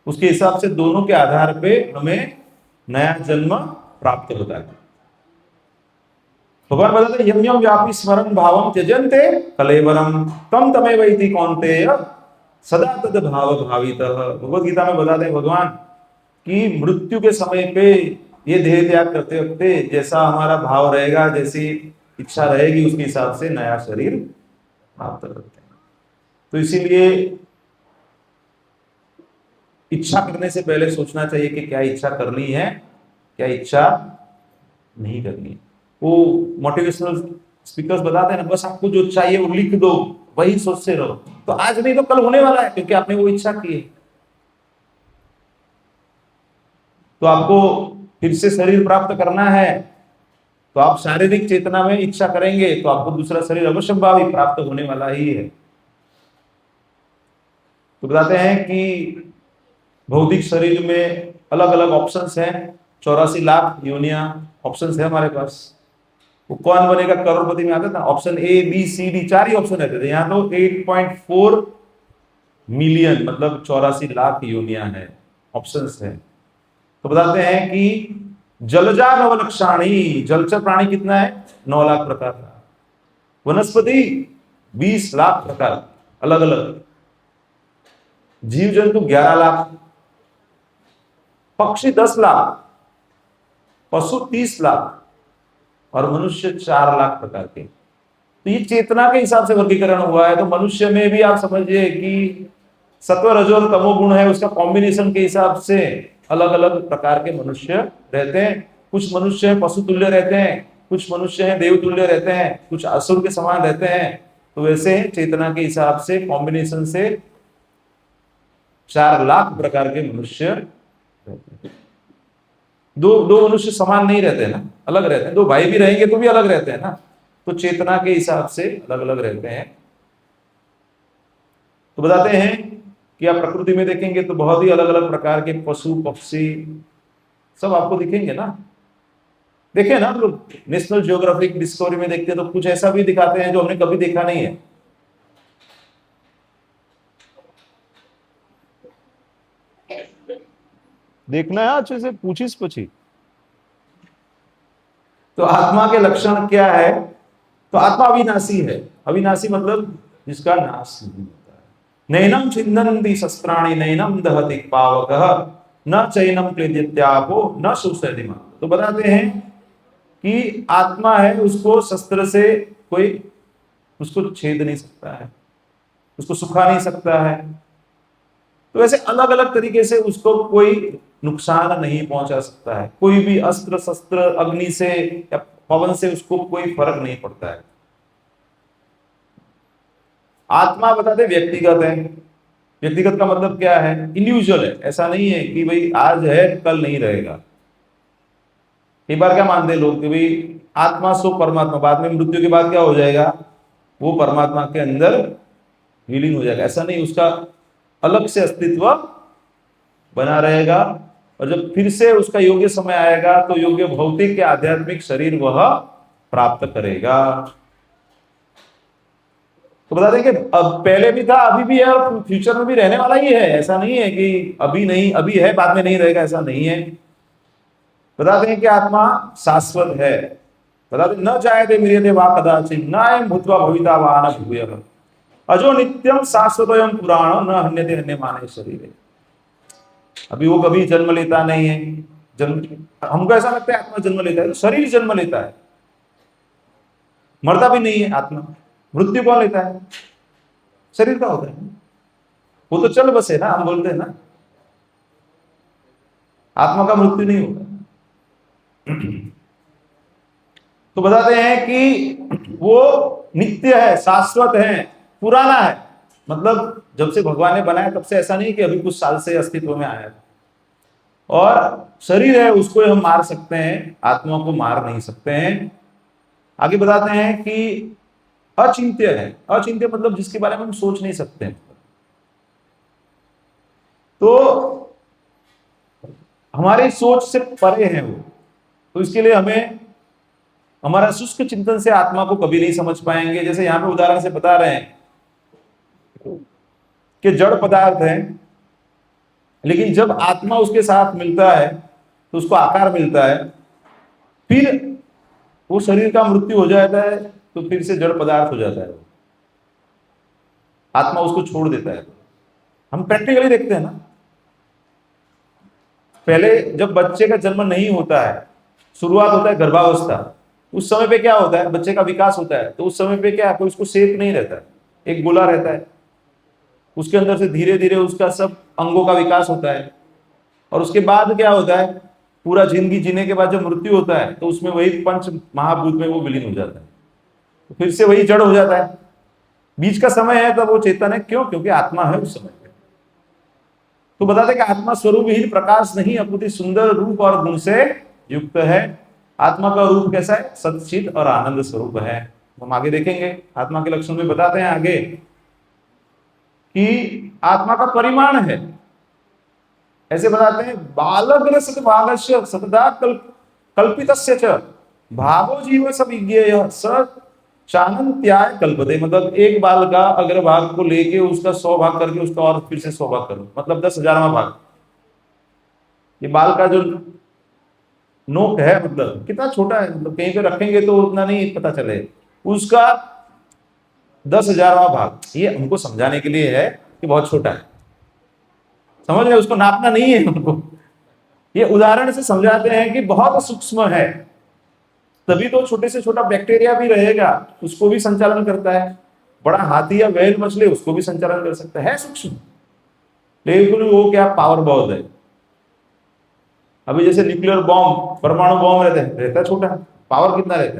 उसके हिसाब से दोनों के आधार पे हमें नया जन्म प्राप्त होता है। भगवान बताते यम यम व्यापी स्मरण भावम त्यजन्ते कलेवरम तम तमेव इति कौन्तेय सदा तद भाव भावितः। भगवत गीता में बताते हैं भगवान कि मृत्यु के समय पे ये देह त्याग करते वक्त जैसा हमारा भाव रहेगा, जैसी इच्छा रहेगी, उसके हिसाब से नया शरीर प्राप्त करते हैं। तो इसीलिए इच्छा करने से पहले सोचना चाहिए कि क्या इच्छा करनी है, क्या इच्छा नहीं करनी है। वो मोटिवेशनल स्पीकर्स बताते हैं ना, बस आपको जो चाहिए वो लिख दो, वही सोचते रहो, तो आज नहीं तो कल होने वाला है, क्योंकि आपने वो इच्छा की है। तो आपको फिर से शरीर प्राप्त करना है, तो आप शारीरिक चेतना में इच्छा करेंगे तो आपको दूसरा शरीर अवश्यंभावी प्राप्त होने वाला ही है। तो बताते हैं कि भौतिक शरीर में अलग अलग ऑप्शंस हैं, 84 लाख योनियां ऑप्शंस है हमारे पास। वो कौन बनेगा करोड़पति में आता था, option A B C D, 4 ही ऑप्शन रहते थे। यहाँ तो 8.4 मिलियन मतलब 84 लाख योनियां हैं, ऑप्शंस है। तो बताते हैं कि जलजा नवलक्षाणी, जलचर प्राणी कितना है, 9 लाख प्रकार का, वनस्पति 20 लाख प्रकार अलग अलग, जीव जंतु 11 लाख, पक्षी 10 लाख, पशु 30 लाख और मनुष्य 4 लाख प्रकार के। तो ये चेतना के हिसाब से वर्गीकरण हुआ है। तो मनुष्य में भी आप समझिए कि सत्व रजो और तमो गुण है, उसका कॉम्बिनेशन के हिसाब से अलग अलग प्रकार के मनुष्य रहते हैं। कुछ मनुष्य हैं पशु तुल्य रहते हैं, कुछ मनुष्य हैं देव तुल्य रहते हैं, कुछ असुर के समान रहते हैं। तो वैसे चेतना के हिसाब से कॉम्बिनेशन से 4 लाख प्रकार के मनुष्य रहते हैं। दो मनुष्य समान नहीं रहते ना, अलग रहते हैं। दो भाई भी रहेंगे तो भी अलग रहते हैं ना। तो चेतना के हिसाब से अलग अलग रहते हैं। तो बताते हैं कि आप प्रकृति में देखेंगे तो बहुत ही अलग अलग प्रकार के पशु पक्षी सब आपको दिखेंगे ना। देखे ना लोग नेशनल ज्योग्राफिक डिस्कवरी में देखते हैं तो कुछ ऐसा भी दिखाते हैं जो हमने कभी देखा नहीं है। देखना है अच्छे से, पूछिस पूछी। तो आत्मा के लक्षण क्या है, तो आत्मा अविनाशी है। अविनाशी मतलब जिसका नाश नहीं होता है। नैनम छिन्दन्ति शस्त्राणि नैनम दहति पावकः न चैनम क्लेद्यत्यापो न शोषयति मां। तो बताते हैं कि आत्मा है, उसको शस्त्र से कोई उसको छेद नहीं सकता है, उसको सुखा नहीं सकता है। तो वैसे अलग अलग तरीके से उसको कोई नुकसान नहीं पहुंचा सकता है। कोई भी अस्त्र शस्त्र अग्नि से या पवन से उसको कोई फर्क नहीं पड़ता है। आत्मा बताते व्यक्तिगत है। व्यक्तिगत का मतलब क्या है, इंडिविजुअल है। ऐसा नहीं है कि भाई आज है कल नहीं रहेगा। एक बार क्या मानते हैं लोग कि भाई आत्मा सो परमात्मा, बाद में मृत्यु के बाद क्या हो जाएगा, वो परमात्मा के अंदर विलीन हो जाएगा। ऐसा नहीं, उसका अलग से अस्तित्व बना रहेगा। और जब फिर से उसका योग्य समय आएगा तो योग्य भौतिक या आध्यात्मिक शरीर वह प्राप्त करेगा। तो बता दें कि अब पहले भी था, अभी भी है और फ्यूचर में भी रहने वाला ही है। ऐसा नहीं है कि अभी नहीं, अभी है बाद में नहीं रहेगा, ऐसा नहीं है। बताते हैं कि आत्मा शाश्वत है। बताते न जायते म्रियते वा कदाचित् न अयं भूत्वा भविता वा न भूयः अजो नित्यम शाश्वतोऽयं पुराणो न हन्यते हन्यमाने शरीरे। अभी वो कभी जन्म लेता नहीं है। जन्म हमको ऐसा लगता है आत्मा जन्म लेता है, तो शरीर जन्म लेता है, मरता भी नहीं है आत्मा। मृत्यु कौन लेता है, शरीर का होता है। वो तो चल बसे ना, हम बोलते हैं ना, आत्मा का मृत्यु नहीं होता। तो बताते हैं कि वो नित्य है, शाश्वत है, पुराना है। मतलब जब से भगवान ने बनाया तब से ऐसा नहीं कि अभी कुछ साल से अस्तित्व में आया। और शरीर है, उसको हम मार सकते हैं, आत्मा को मार नहीं सकते हैं। आगे बताते हैं कि अचिंत्य है। अचिंत्य मतलब जिसके बारे में हम सोच नहीं सकते। तो हमारी सोच से परे है वो। तो इसके लिए हमें हमारा शुष्क चिंतन से आत्मा को कभी नहीं समझ पाएंगे। जैसे यहाँ पे उदाहरण से बता रहे हैं कि जड़ पदार्थ है, लेकिन जब आत्मा उसके साथ मिलता है तो उसको आकार मिलता है, फिर वो शरीर का मृत्यु हो जाता है तो फिर से जड़ पदार्थ हो जाता है, आत्मा उसको छोड़ देता है। हम प्रैक्टिकली देखते हैं ना, पहले जब बच्चे का जन्म नहीं होता है, शुरुआत होता है गर्भावस्था, उस समय पे क्या होता है, बच्चे का विकास होता है, तो उस समय पे क्या कोई उसको शेप नहीं रहता है, एक गोला रहता है, उसके अंदर से धीरे धीरे उसका सब अंगों का विकास होता है, और उसके बाद क्या होता है, पूरा जिंदगी जीने के बाद जब मृत्यु होता है तो उसमें वही पंच महाभूत में वो विलीन हो जाता है, तो फिर से वही जड़ हो जाता है। बीच का समय है तब वो चेतन है, क्यों? क्योंकि आत्मा है उस समय पे। तो बताते कि आत्मा स्वरूप ही प्रकाश नहीं, अपूर्ति सुंदर रूप और गुण से युक्त है। आत्मा का रूप कैसा है? सच्चित और आनंद स्वरूप है। हम आगे देखेंगे, आत्मा के लक्षण में बताते हैं आगे कि आत्मा का परिमाण है, ऐसे बताते हैं बालग्र सद्भागस्य सतदा कल्पितस्य च भागो जीव सविज्ञेय स चानंत्याय कल्पते। मतलब एक बाल का अग्रभाग को लेके उसका 100 भाग करके उसका और फिर से 100 भाग करो, मतलब 10,000वां भाग। ये बाल का जो नोक है मतलब कितना छोटा है, मतलब कहीं पे रखेंगे तो उतना नहीं पता चले, उसका 10,000वां भाग। ये हमको समझाने के लिए है कि बहुत छोटा है, समझ रहे? उसको नापना नहीं है हमको, ये उदाहरण से समझाते हैं कि बहुत सूक्ष्म है। तभी तो छोटे से छोटा बैक्टीरिया भी रहेगा, उसको भी संचालन करता है। बड़ा हाथी या व्हेल मछली उसको भी संचालन कर सकता है सूक्ष्म, लेकिन वो क्या पावर बहुत है। अभी जैसे न्यूक्लियर बॉम्ब, परमाणु बॉम्ब रहता है छोटा, पावर कितना रहता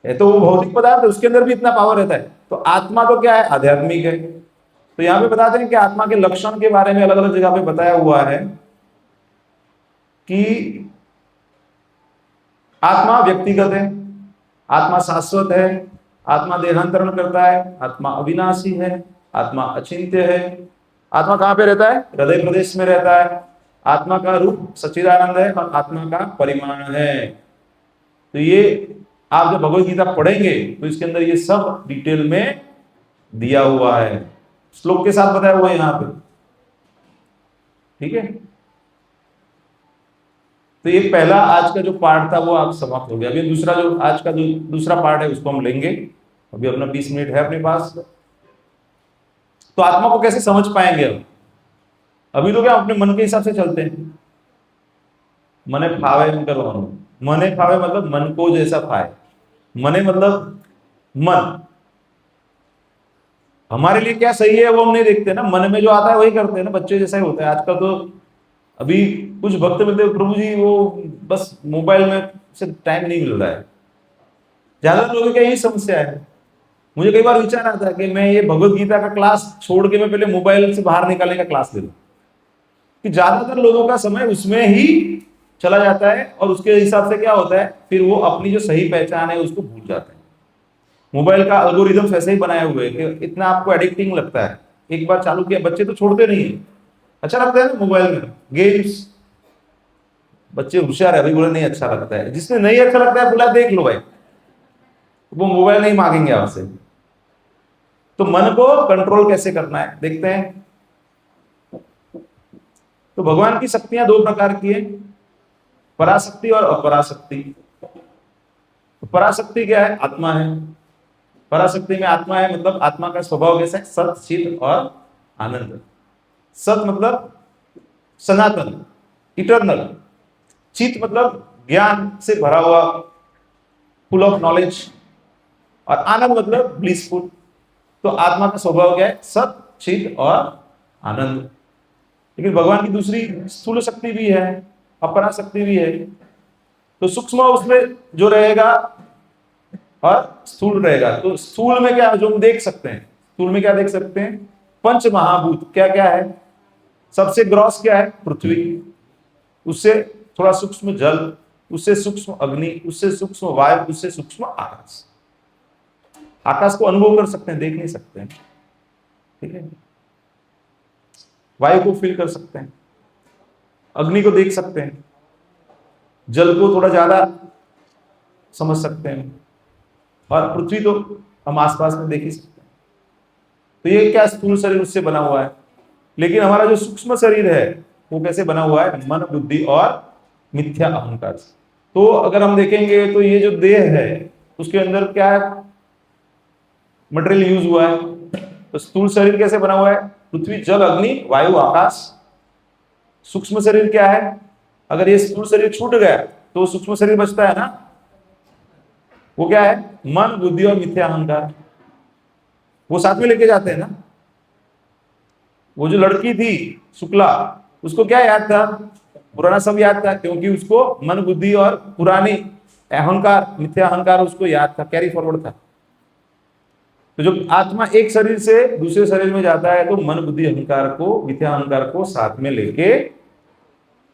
है तो वो भौतिक पदार्थ है, उसके अंदर भी इतना पावर रहता है। तो आत्मा तो क्या है? आध्यात्मिक है। तो यहाँ पे बताते हैं कि आत्मा के लक्षण के बारे में अलग अलग जगह पे बताया हुआ है कि आत्मा व्यक्तिगत है, आत्मा शाश्वत है, आत्मा देहांतरण करता है, आत्मा अविनाशी है, आत्मा अचिंत्य है। आत्मा कहाँ पे रहता है? हृदय प्रदेश में रहता है। आत्मा का रूप सच्चिदानंद है और आत्मा का परिमाण है। तो ये आप जब भगवत गीता पढ़ेंगे तो इसके अंदर ये सब डिटेल में दिया हुआ है, श्लोक के साथ बताया हुआ है यहाँ पे, ठीक है। तो ये पहला आज का जो पार्ट था वो आप समाप्त हो गया। अभी दूसरा जो आज का जो दूसरा पार्ट है उसको हम लेंगे। अभी अपना 20 मिनट है अपने पास, तो आत्मा को कैसे समझ पाएंगे अब? अभी तो क्या अपने मन के हिसाब से चलते हैं, मने फावे मने फावे मतलब मन को जैसा फाए, मने मतलब मन। हमारे लिए क्या सही है वो हम नहीं देखते ना, मन में जो आता है वही करते हैं ना, बच्चे जैसा ही होता है आजकल। तो अभी कुछ भक्त मिलते प्रभु जी वो बस मोबाइल में से टाइम नहीं मिल रहा है, ज्यादा लोगों की यही समस्या है। मुझे कई बार विचार आता है कि मैं ये भगवत गीता का क्लास छोड़ के मैं पहले मोबाइल से बाहर निकालने का क्लास ले लूं, कि ज्यादातर लोगों का समय उसमें ही चला जाता है और उसके हिसाब से क्या होता है, फिर वो अपनी जो सही पहचान है उसको भूल जाते हैं। मोबाइल का एल्गोरिदम ऐसे ही बनाए हुए कि इतना आपको एडिक्टिंग लगता है, एक बार चालू किया बच्चे तो छोड़ते नहीं है। अच्छा लगता है ना मोबाइल में गेम्स, बच्चे होशियार है, अभी बोले नहीं अच्छा लगता है, जिसने नहीं अच्छा लगता है बोला देख लो भाई, वो मोबाइल नहीं मांगेंगे आपसे। तो मन को कंट्रोल कैसे करना है देखते हैं। तो भगवान की शक्तियां दो प्रकार की है, पराशक्ति और अपराशक्ति। तो पराशक्ति क्या है? आत्मा है। पराशक्ति में आत्मा है, मतलब आत्मा का स्वभाव कैसा है? सत, चित और आनंद। सत मतलब सनातन, इटर्नल। चित मतलब ज्ञान से भरा हुआ, फुल ऑफ नॉलेज। और आनंद मतलब ब्लिसफुल। तो आत्मा का स्वभाव क्या है? सत, चित और आनंद। लेकिन भगवान की दूसरी स्थूल शक्ति भी है, अपरा शक्ति भी है। तो सूक्ष्म उसमें जो रहेगा और स्थूल रहेगा। तो स्थूल में क्या जो हम देख सकते हैं, स्थूल में क्या देख सकते हैं? पंच महाभूत क्या क्या है? सबसे ग्रॉस क्या है? पृथ्वी, उससे थोड़ा सूक्ष्म जल, उससे सूक्ष्म अग्नि, उससे सूक्ष्म वायु, उससे सूक्ष्म आकाश। आकाश को अनुभव कर सकते हैं, देख नहीं सकते हैं, ठीक है। वायु को फील कर सकते हैं, अग्नि को देख सकते हैं, जल को थोड़ा ज्यादा समझ सकते हैं, और पृथ्वी तो हम आसपास में देख ही सकते हैं। तो ये क्या स्थूल शरीर उससे बना हुआ है। लेकिन हमारा जो सूक्ष्म शरीर है वो कैसे बना हुआ है? मन, बुद्धि और मिथ्या अहंकार से। तो अगर हम देखेंगे तो ये जो देह है उसके अंदर क्या मटेरियल यूज हुआ है? तो स्थूल शरीर कैसे बना हुआ है? पृथ्वी, जल, अग्नि, वायु, आकाश। सूक्ष्म शरीर क्या है? अगर ये स्थूल शरीर छूट गया तो सूक्ष्म शरीर बचता है ना, वो क्या है? मन, बुद्धि और मिथ्या अहंकार। वो साथ में लेके जाते हैं ना। वो जो लड़की थी शुक्ला, उसको क्या याद था? पुराना सब याद था, क्योंकि उसको मन, बुद्धि और पुरानी अहंकार, मिथ्या अहंकार उसको याद था, कैरी फॉरवर्ड था। तो जब आत्मा एक शरीर से दूसरे शरीर में जाता है तो मन, बुद्धि, अहंकार को, मिथ्या अहंकार को साथ में लेके,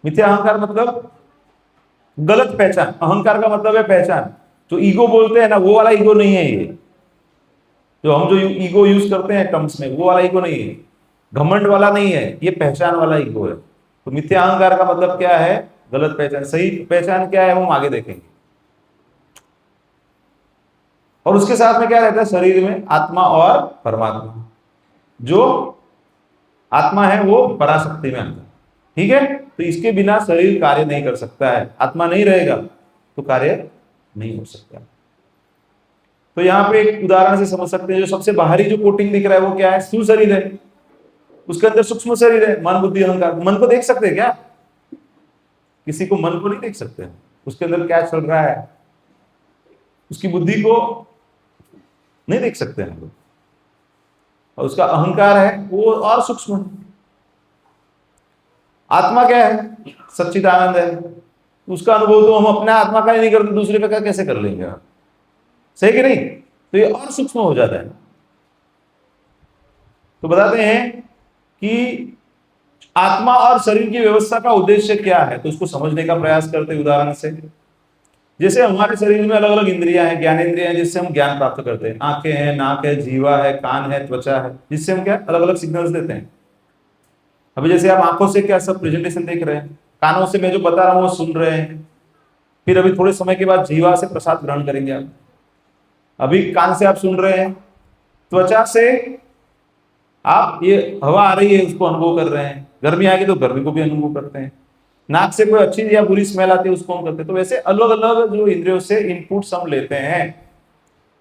मिथ्या अहंकार मतलब गलत पहचान, अहंकार का मतलब है पहचान। जो ईगो बोलते हैं ना, वो वाला ईगो नहीं है ये। जो हम जो ईगो यूज करते हैं टर्म्स में, वो वाला ईगो नहीं है, घमंड वाला नहीं है, ये पहचान वाला ईगो है। तो मिथ्या अहंकार का मतलब क्या है? गलत पहचान। सही पहचान क्या है हम आगे देखेंगे। और उसके साथ में क्या रहता है शरीर में? आत्मा और परमात्मा। जो आत्मा है वो पराशक्ति में आता है, ठीक है। तो इसके बिना शरीर कार्य नहीं कर सकता है। आत्मा नहीं रहेगा तो कार्य नहीं हो सकता। तो यहाँ पे एक उदाहरण से समझ सकते हैं। जो सबसे बाहरी जो कोटिंग दिख रहा है वो क्या है? स्थूल शरीर है, उसके अंदर सूक्ष्म शरीर है, मन, बुद्धि, अहंकार। मन को देख सकते हैं क्या? किसी को मन को नहीं देख सकते हैं, उसके अंदर क्या चल रहा है उसकी बुद्धि को नहीं देख सकते हैं लोग। और उसका अहंकार है वो और सूक्ष्म है। आत्मा क्या है? सच्चिदानंद है। उसका अनुभव तो हम अपने आत्मा का ही नहीं करते, दूसरे का कैसे कर लेंगे आप? सही कि नहीं? तो ये और सूक्ष्म हो जाता है। तो बताते हैं कि आत्मा और शरीर की व्यवस्था का उद्देश्य क्या है, तो उसको समझने का प्रयास करते हैं उदाहरण से। जैसे हमारे शरीर में अलग अलग इंद्रियां हैं, ज्ञान इंद्रियां हैं, जिससे हम ज्ञान प्राप्त करते हैं। आंखें हैं, नाक है, जीवा है, कान है, त्वचा है, जिससे हम क्या अलग अलग सिग्नल्स देते हैं। अभी जैसे आप आंखों से क्या सब प्रेजेंटेशन देख रहे हैं, कानों से मैं जो बता रहा हूँ वो सुन रहे हैं, फिर अभी थोड़े समय के बाद जीवा से प्रसाद ग्रहण करेंगे आप। अभी कान से आप सुन रहे हैं, त्वचा से आप ये हवा आ रही है उसको अनुभव कर रहे हैं, गर्मी आएगी तो गर्मी को भी अनुभव करते हैं, नाक से कोई अच्छी या बुरी स्मेल आती है उसको हम करते हैं। तो वैसे अलग अलग जो इंद्रियों से इनपुट्स हम लेते हैं।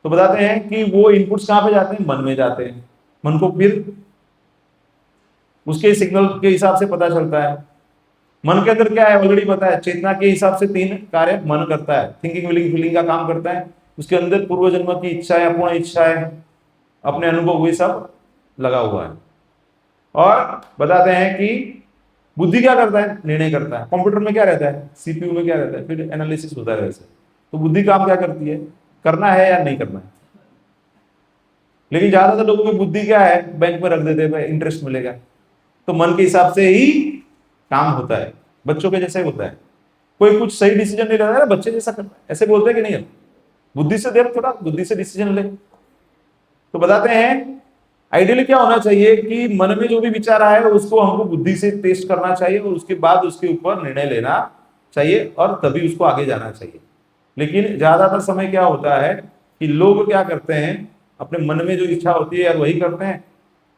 तो बताते हैं कि वो इनपुट्स कहाँ पे जाते हैं? मन में जाते हैं। मन को फिर उसके सिग्नल के हिसाब से पता चलता है। मन के अंदर क्या है ऑलरेडी पता है, चेतना के हिसाब से 3 कार्य मन करता है। थिंकिंग, विलिंग, फीलिंग का काम करता है। उसके अंदर पूर्व जन्म की इच्छाएं, अपूर्ण इच्छाएं, अपने अनुभव हुए सब लगा हुआ है। और बताते हैं कि बुद्धि क्या करता है? निर्णय करता है। कंप्यूटर में क्या रहता है? सीपीयू में क्या रहता है? फिर एनालिसिस होता है वैसे। तो बुद्धि काम क्या करती है? करना है या नहीं करना है। लेकिन ज्यादातर लोगों की बुद्धि क्या है? बैंक में रख देते हैं, इंटरेस्ट मिलेगा। तो मन के हिसाब से ही काम होता है। बच्चों के जैसे होता है, कोई कुछ सही डिसीजन नहीं लेता है, बच्चे जैसा करता है, ऐसे बोलते हैं कि नहीं? बुद्धि से देख, थोड़ा बुद्धि से डिसीजन ले। तो बताते हैं आइडियली क्या होना चाहिए कि मन में जो भी विचार आए उसको हमको बुद्धि से टेस्ट करना चाहिए और उसके बाद उसके ऊपर निर्णय लेना चाहिए और तभी उसको आगे जाना चाहिए। लेकिन ज्यादातर समय क्या होता है कि लोग क्या करते हैं, अपने मन में जो इच्छा होती है यार वही करते हैं,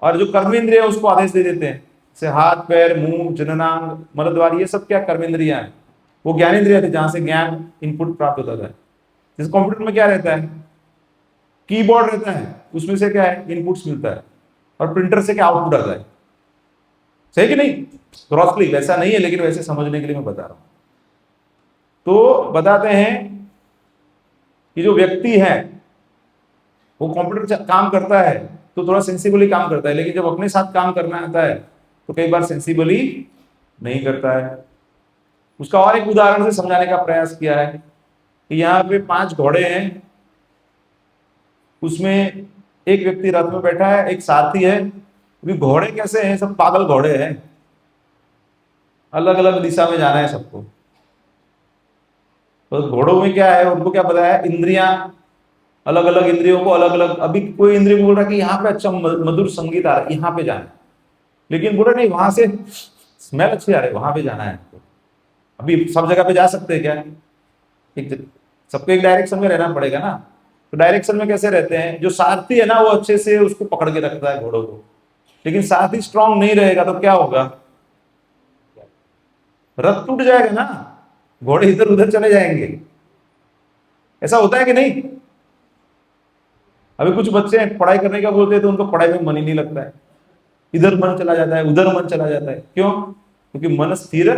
और जो कर्मेंद्रिय है उसको आदेश दे देते हैं। जैसे हाथ, पैर, मुंह, जननांग, मलद्वार, ये सब क्या कर्मेंद्रिया है। वो ज्ञानेंद्रिय थे जहां से ज्ञान इनपुट प्राप्त होता था। जैसे कंप्यूटर में क्या रहता है? कीबोर्ड रहता है, उसमें से क्या है? इनपुट्स मिलता है। और प्रिंटर से क्या आउटपुट आता है। सही कि नहीं? क्रॉसली वैसा नहीं है, लेकिन वैसे समझने के लिए मैं बता रहा हूं। तो बताते हैं कि जो व्यक्ति है वो कंप्यूटर काम करता है तो थोड़ा सेंसिबली काम करता है, लेकिन जब अपने साथ काम करना आता है तो कई बार सेंसिबली नहीं करता है। उसका और एक उदाहरण से समझाने का प्रयास किया है कि यहाँ पे 5 घोड़े हैं, उसमें एक व्यक्ति रथ में बैठा है, एक सारथी है। अभी घोड़े कैसे हैं? सब पागल घोड़े हैं, अलग अलग दिशा में जाना है सबको। तो घोड़ों में क्या है, उनको क्या पता है? इंद्रियां, अलग अलग इंद्रियों को अलग अलग। अभी कोई इंद्रिय बोल रहा है कि यहाँ पे अच्छा मधुर संगीत आ रहा है, यहाँ पे जाना है, लेकिन बोल रहा नहीं वहां से स्मेल अच्छी आ रही है, वहां पे जाना है। अभी सब जगह पे जा सकते हैं क्या? एक सबको एक डायरेक्शन में रहना पड़ेगा ना। तो डायरेक्शन में कैसे रहते हैं, जो सारथी है ना वो अच्छे से उसको पकड़ के रखता है घोड़ों को, लेकिन सारथी स्ट्रांग नहीं रहेगा तो क्या होगा, रथ टूट जाएगा ना, घोड़े इधर उधर चले जाएंगे। ऐसा होता है कि नहीं। अभी कुछ बच्चे हैं पढ़ाई करने का बोलते हैं तो उनको पढ़ाई में मन ही नहीं लगता है, इधर मन चला जाता है उधर मन चला जाता है। क्यों? क्योंकि मन स्थिर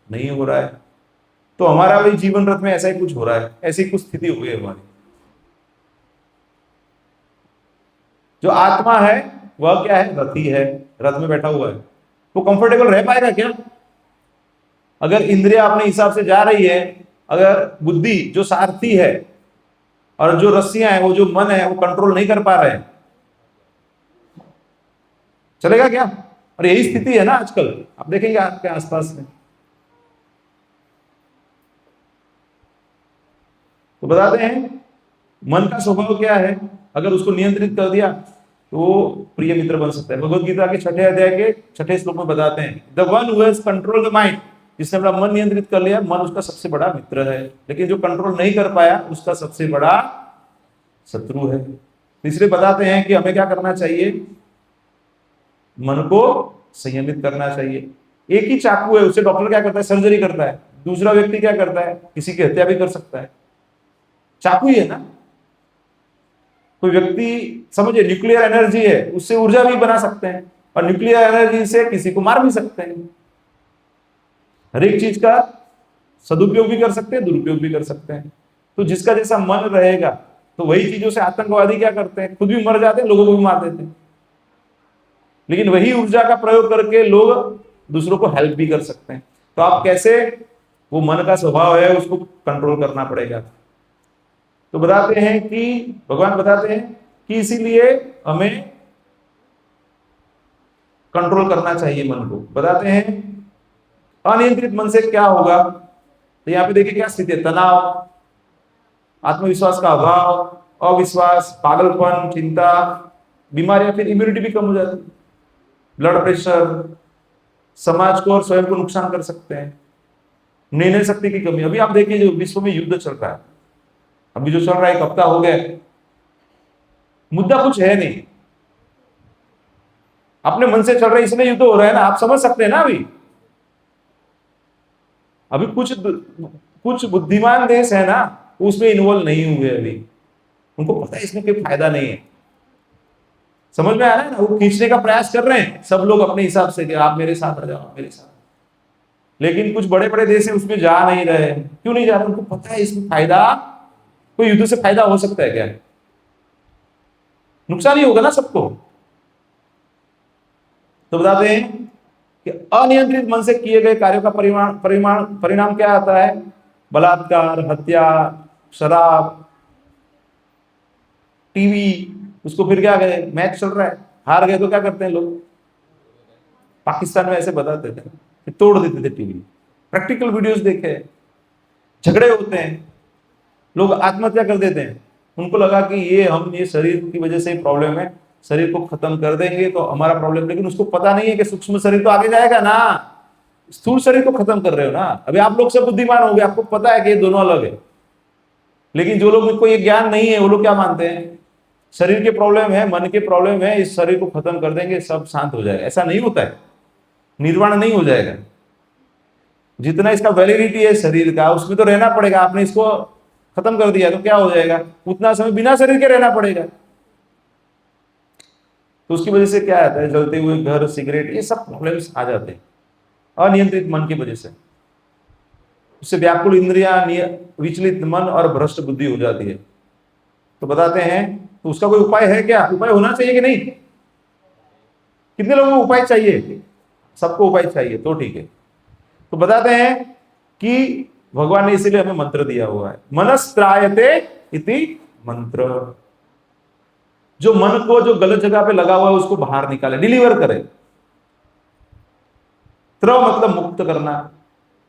नहीं हो रहा है। तो हमारा भी जीवन रथ में ऐसा ही कुछ हो रहा है, ऐसी कुछ स्थिति हुई है हमारी। जो आत्मा है वह क्या है, रथी है, रथ में बैठा हुआ है। वो कंफर्टेबल रह पाएगा क्या? अगर इंद्रिया अपने हिसाब से जा रही है, अगर बुद्धि जो सारथी है और जो रस्सियां हैं वो जो मन है वो कंट्रोल नहीं कर पा रहे हैं, चलेगा क्या? और यही स्थिति है ना आजकल, आप देखेंगे आपके आसपास में। तो बताते हैं मन का स्वभाव क्या है, अगर उसको नियंत्रित कर दिया तो वो प्रिय मित्र बन सकता है। भगवत गीता के 6 अध्याय के 6 श्लोक में बताते हैं, the one who has control the mind, जिसने अपना मन नियंत्रित कर लिया, मन उसका सबसे बड़ा मित्र है। लेकिन जो कंट्रोल नहीं कर पाया उसका सबसे बड़ा शत्रु है। तीसरे बताते हैं कि हमें क्या करना चाहिए, मन को संयमित करना चाहिए। एक ही चाकू है, उससे डॉक्टर क्या करता है, सर्जरी करता है। दूसरा व्यक्ति क्या करता है, किसी की हत्या भी कर सकता है। चाकू ही है ना। कोई व्यक्ति समझिए न्यूक्लियर एनर्जी है, उससे ऊर्जा भी बना सकते हैं, और न्यूक्लियर एनर्जी से किसी को मार भी सकते हैं। हर एक चीज का सदुपयोग भी कर सकते हैं, दुरुपयोग भी कर सकते हैं। तो जिसका जैसा मन रहेगा, तो वही चीजों से आतंकवादी क्या करते हैं, खुद भी मर जाते हैं, लोगों को भी मार देते हैं। लेकिन वही ऊर्जा का प्रयोग करके लोग दूसरों को हेल्प भी कर सकते हैं। तो आप कैसे, वो मन का स्वभाव है उसको कंट्रोल करना पड़ेगा। तो बताते हैं कि भगवान बताते हैं कि इसीलिए हमें कंट्रोल करना चाहिए मन को। बताते हैं अनियंत्रित मन से क्या होगा, तो यहां पे देखिए क्या स्थिति है, तनाव, आत्मविश्वास का अभाव, अविश्वास, पागलपन, चिंता, बीमारियां, फिर इम्यूनिटी भी कम हो जाती है, ब्लड प्रेशर, समाज को और स्वयं को नुकसान कर सकते हैं, निर्णय शक्ति की कमी। अभी आप देखिए जो विश्व में युद्ध चल रहा है, अभी जो चल रहा है, एक हफ्ता हो गया, मुद्दा कुछ है नहीं, अपने मन से चल रहा है इसलिए युद्ध हो रहा है ना। आप समझ सकते हैं ना। अभी कुछ बुद्धिमान देश है ना, उसमें इन्वॉल्व नहीं हुए अभी, उनको पता है इसमें कोई फायदा नहीं है। समझ में आ रहा है ना, वो खींचने का प्रयास कर रहे हैं सब लोग अपने हिसाब से कि आप मेरे साथ आ जाओ, मेरे साथ। लेकिन कुछ बड़े बड़े देश है उसमें जा नहीं रहे। क्यों नहीं जा रहे? उनको पता है इसमें फायदा, कोई युद्ध से फायदा हो सकता है क्या? नुकसान ही होगा ना सबको। तो बताते हैं कि अनियंत्रित मन से किए गए कार्यों का परिणाम क्या आता है, बलात्कार, हत्या, शराब, टीवी। उसको फिर क्या गए, मैच चल रहा है, हार गए तो क्या करते हैं लोग, पाकिस्तान में ऐसे बताते थे कि तोड़ देते थे टीवी। प्रैक्टिकल वीडियोस देखे, झगड़े होते हैं, लोग आत्महत्या कर देते हैं। उनको लगा कि ये शरीर की वजह से प्रॉब्लम है, शरीर को खत्म कर देंगे तो हमारा प्रॉब्लम। लेकिन उसको पता नहीं है कि सूक्ष्म शरीर तो आगे जाएगा ना, स्थूल शरीर को खत्म कर रहे हो ना। अभी आप लोग सब बुद्धिमान हो गए, आपको पता है कि ये दोनों अलग है। लेकिन जो लोग को ये ज्ञान नहीं है वो लोग क्या मानते हैं, शरीर के प्रॉब्लम है, मन के प्रॉब्लम है, इस शरीर को खत्म कर देंगे सब शांत हो जाएगा। ऐसा नहीं होता है, निर्वाण नहीं हो जाएगा। जितना इसका वैलिडिटी है शरीर का, उसमें तो रहना पड़ेगा। आपने इसको खत्म कर दिया तो क्या हो जाएगा, उतना समय बिना शरीर के रहना पड़ेगा। तो उसकी वजह से क्या आता है, जलते हुए घर, सिगरेट, ये सब प्रॉब्लम्स आ जाते हैं अनियंत्रित मन की वजह से। उससे व्याकुल इंद्रिया, विचलित मन और भ्रष्ट बुद्धि हो जाती है। तो बताते हैं तो उसका कोई उपाय है क्या, उपाय होना चाहिए कि नहीं? कितने लोगों को उपाय चाहिए? सबको उपाय चाहिए, तो ठीक है। तो बताते हैं कि भगवान ने इसीलिए हमें मंत्र दिया हुआ है, मनस्त्रायते इति मंत्र। जो मन को जो गलत जगह पे लगा हुआ है उसको बाहर निकाले, डिलीवर करे। त्र मतलब मुक्त करना,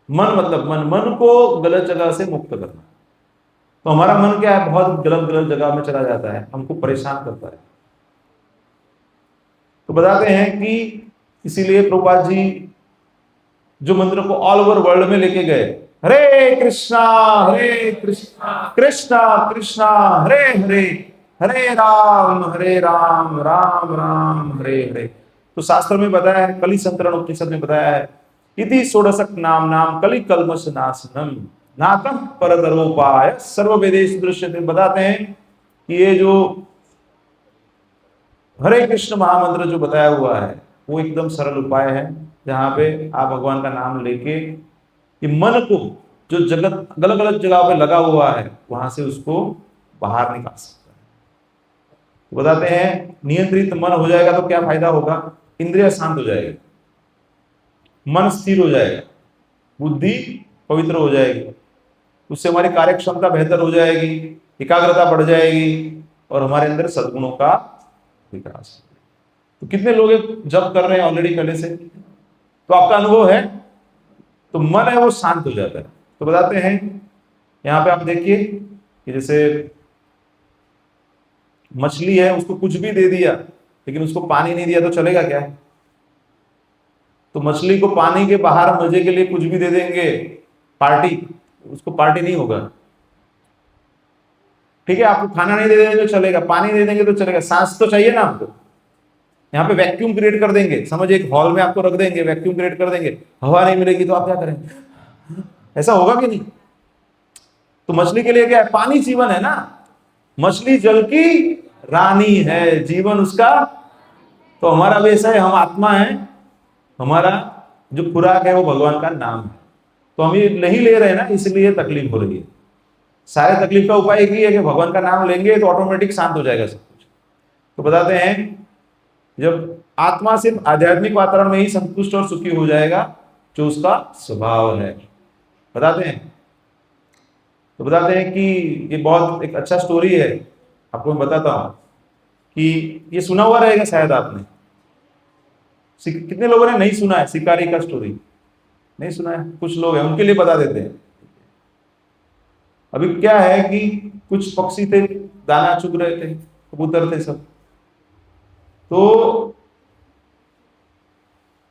मन मतलब मन को गलत जगह से मुक्त करना। तो हमारा मन क्या है, बहुत गलत गलत जगह में चला जाता है, हमको परेशान करता है। तो बताते हैं कि इसीलिए प्रभुपाद जी जो मंत्र को ऑल ओवर वर्ल्ड में लेके गए, हरे कृष्णा हरे कृष्णा कृष्णा कृष्णा हरे हरे, हरे राम राम राम हरे हरे। तो शास्त्र में बताया है, कलि संकरण उपनिषद में बताया है, इति षोडशक नाम नाम कलि कल्मष नाशनम नातः परतरोपाय सर्व वेदेषु दृश्यते। बताते हैं कि ये जो हरे कृष्ण महामंत्र जो बताया हुआ है वो एकदम सरल उपाय है, जहां पे आप भगवान का नाम लेके ये मन को जो जगत अलग अलग जगह पे लगा हुआ है वहां से उसको बाहर निकाल सकता है। तो बताते हैं नियंत्रित मन हो जाएगा तो क्या फायदा होगा, इंद्रिय शांत हो जाएगी, मन स्थिर हो जाएगा, बुद्धि पवित्र हो जाएगी, उससे हमारी कार्य क्षमता बेहतर हो जाएगी, एकाग्रता बढ़ जाएगी और हमारे अंदर सद्गुणों का विकास। तो कितने लोग जब कर रहे हैं ऑलरेडी पहले से, तो आपका अनुभव है, तो मन है वो शांत हो जाता है। तो बताते हैं यहां पे आप देखिए कि जैसे मछली है, उसको कुछ भी दे दिया लेकिन उसको पानी नहीं दिया तो चलेगा क्या? तो मछली को पानी के बाहर मजे के लिए कुछ भी दे देंगे, पार्टी, उसको पार्टी नहीं होगा। ठीक है, आपको खाना नहीं दे देंगे तो चलेगा, पानी दे देंगे तो चलेगा, सांस तो चाहिए ना आपको। यहाँ पे वैक्यूम क्रिएट कर देंगे, समझ एक हॉल में आपको रख देंगे, वैक्यूम क्रिएट कर देंगे, हवा नहीं मिलेगी तो आप क्या करेंगे? ऐसा होगा कि नहीं? तो मछली के लिए क्या है? पानी जीवन है ना, मछली जल की रानी है, जीवन उसका। तो हमारा भी ऐसा है, हम आत्मा है, हमारा जो खुराक है वो भगवान का नाम है। तो हम ये नहीं ले रहे ना, इसलिए तकलीफ हो रही है। सारे तकलीफ का उपाय एक ही है कि भगवान का नाम लेंगे तो ऑटोमेटिक शांत हो जाएगा सब कुछ। तो बताते हैं जब आत्मा सिर्फ आध्यात्मिक वातावरण में ही संतुष्ट और सुखी हो जाएगा जो उसका स्वभाव है। बताते हैं, तो बताते हैं कि ये बहुत एक अच्छा स्टोरी है, आपको मैं बताता हूं कि ये सुना हुआ रहेगा शायद आपने, कितने लोगों ने नहीं सुना है शिकारी का स्टोरी? नहीं सुना है, कुछ लोग हैं, उनके लिए बता देते हैं। अभी क्या है कि कुछ पक्षी थे, दाना चुग रहे थे, कबूतर थे सब। तो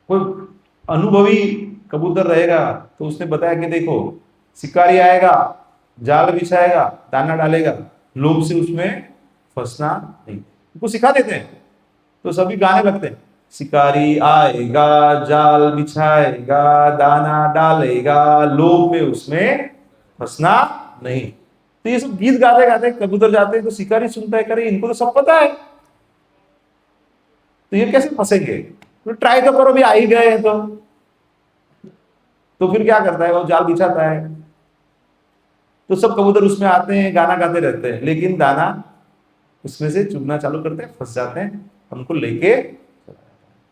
कोई अनुभवी कबूतर रहेगा तो उसने बताया कि देखो, शिकारी आएगा, जाल बिछाएगा, दाना डालेगा, लोभ से उसमें फंसना नहीं। उनको सिखा देते हैं, तो सभी गाने लगते हैं, शिकारी आएगा, जाल बिछाएगा, दाना डालेगा, लोभ में उसमें फंसना नहीं। तो ये सब गीत गाते गाते कबूतर जाते हैं, तो शिकारी सुनता है, करे इनको तो सब पता है, तो ये कैसे फंसेंगे? तो ट्राई तो करो, भी आ ही गए हैं तो फिर क्या करता है, वो जाल बिछाता है, तो सब कबूतर उसमें आते हैं, गाना गाते रहते हैं, लेकिन दाना उसमें से चुगना चालू करते हैं, फंस जाते हैं, उनको लेके।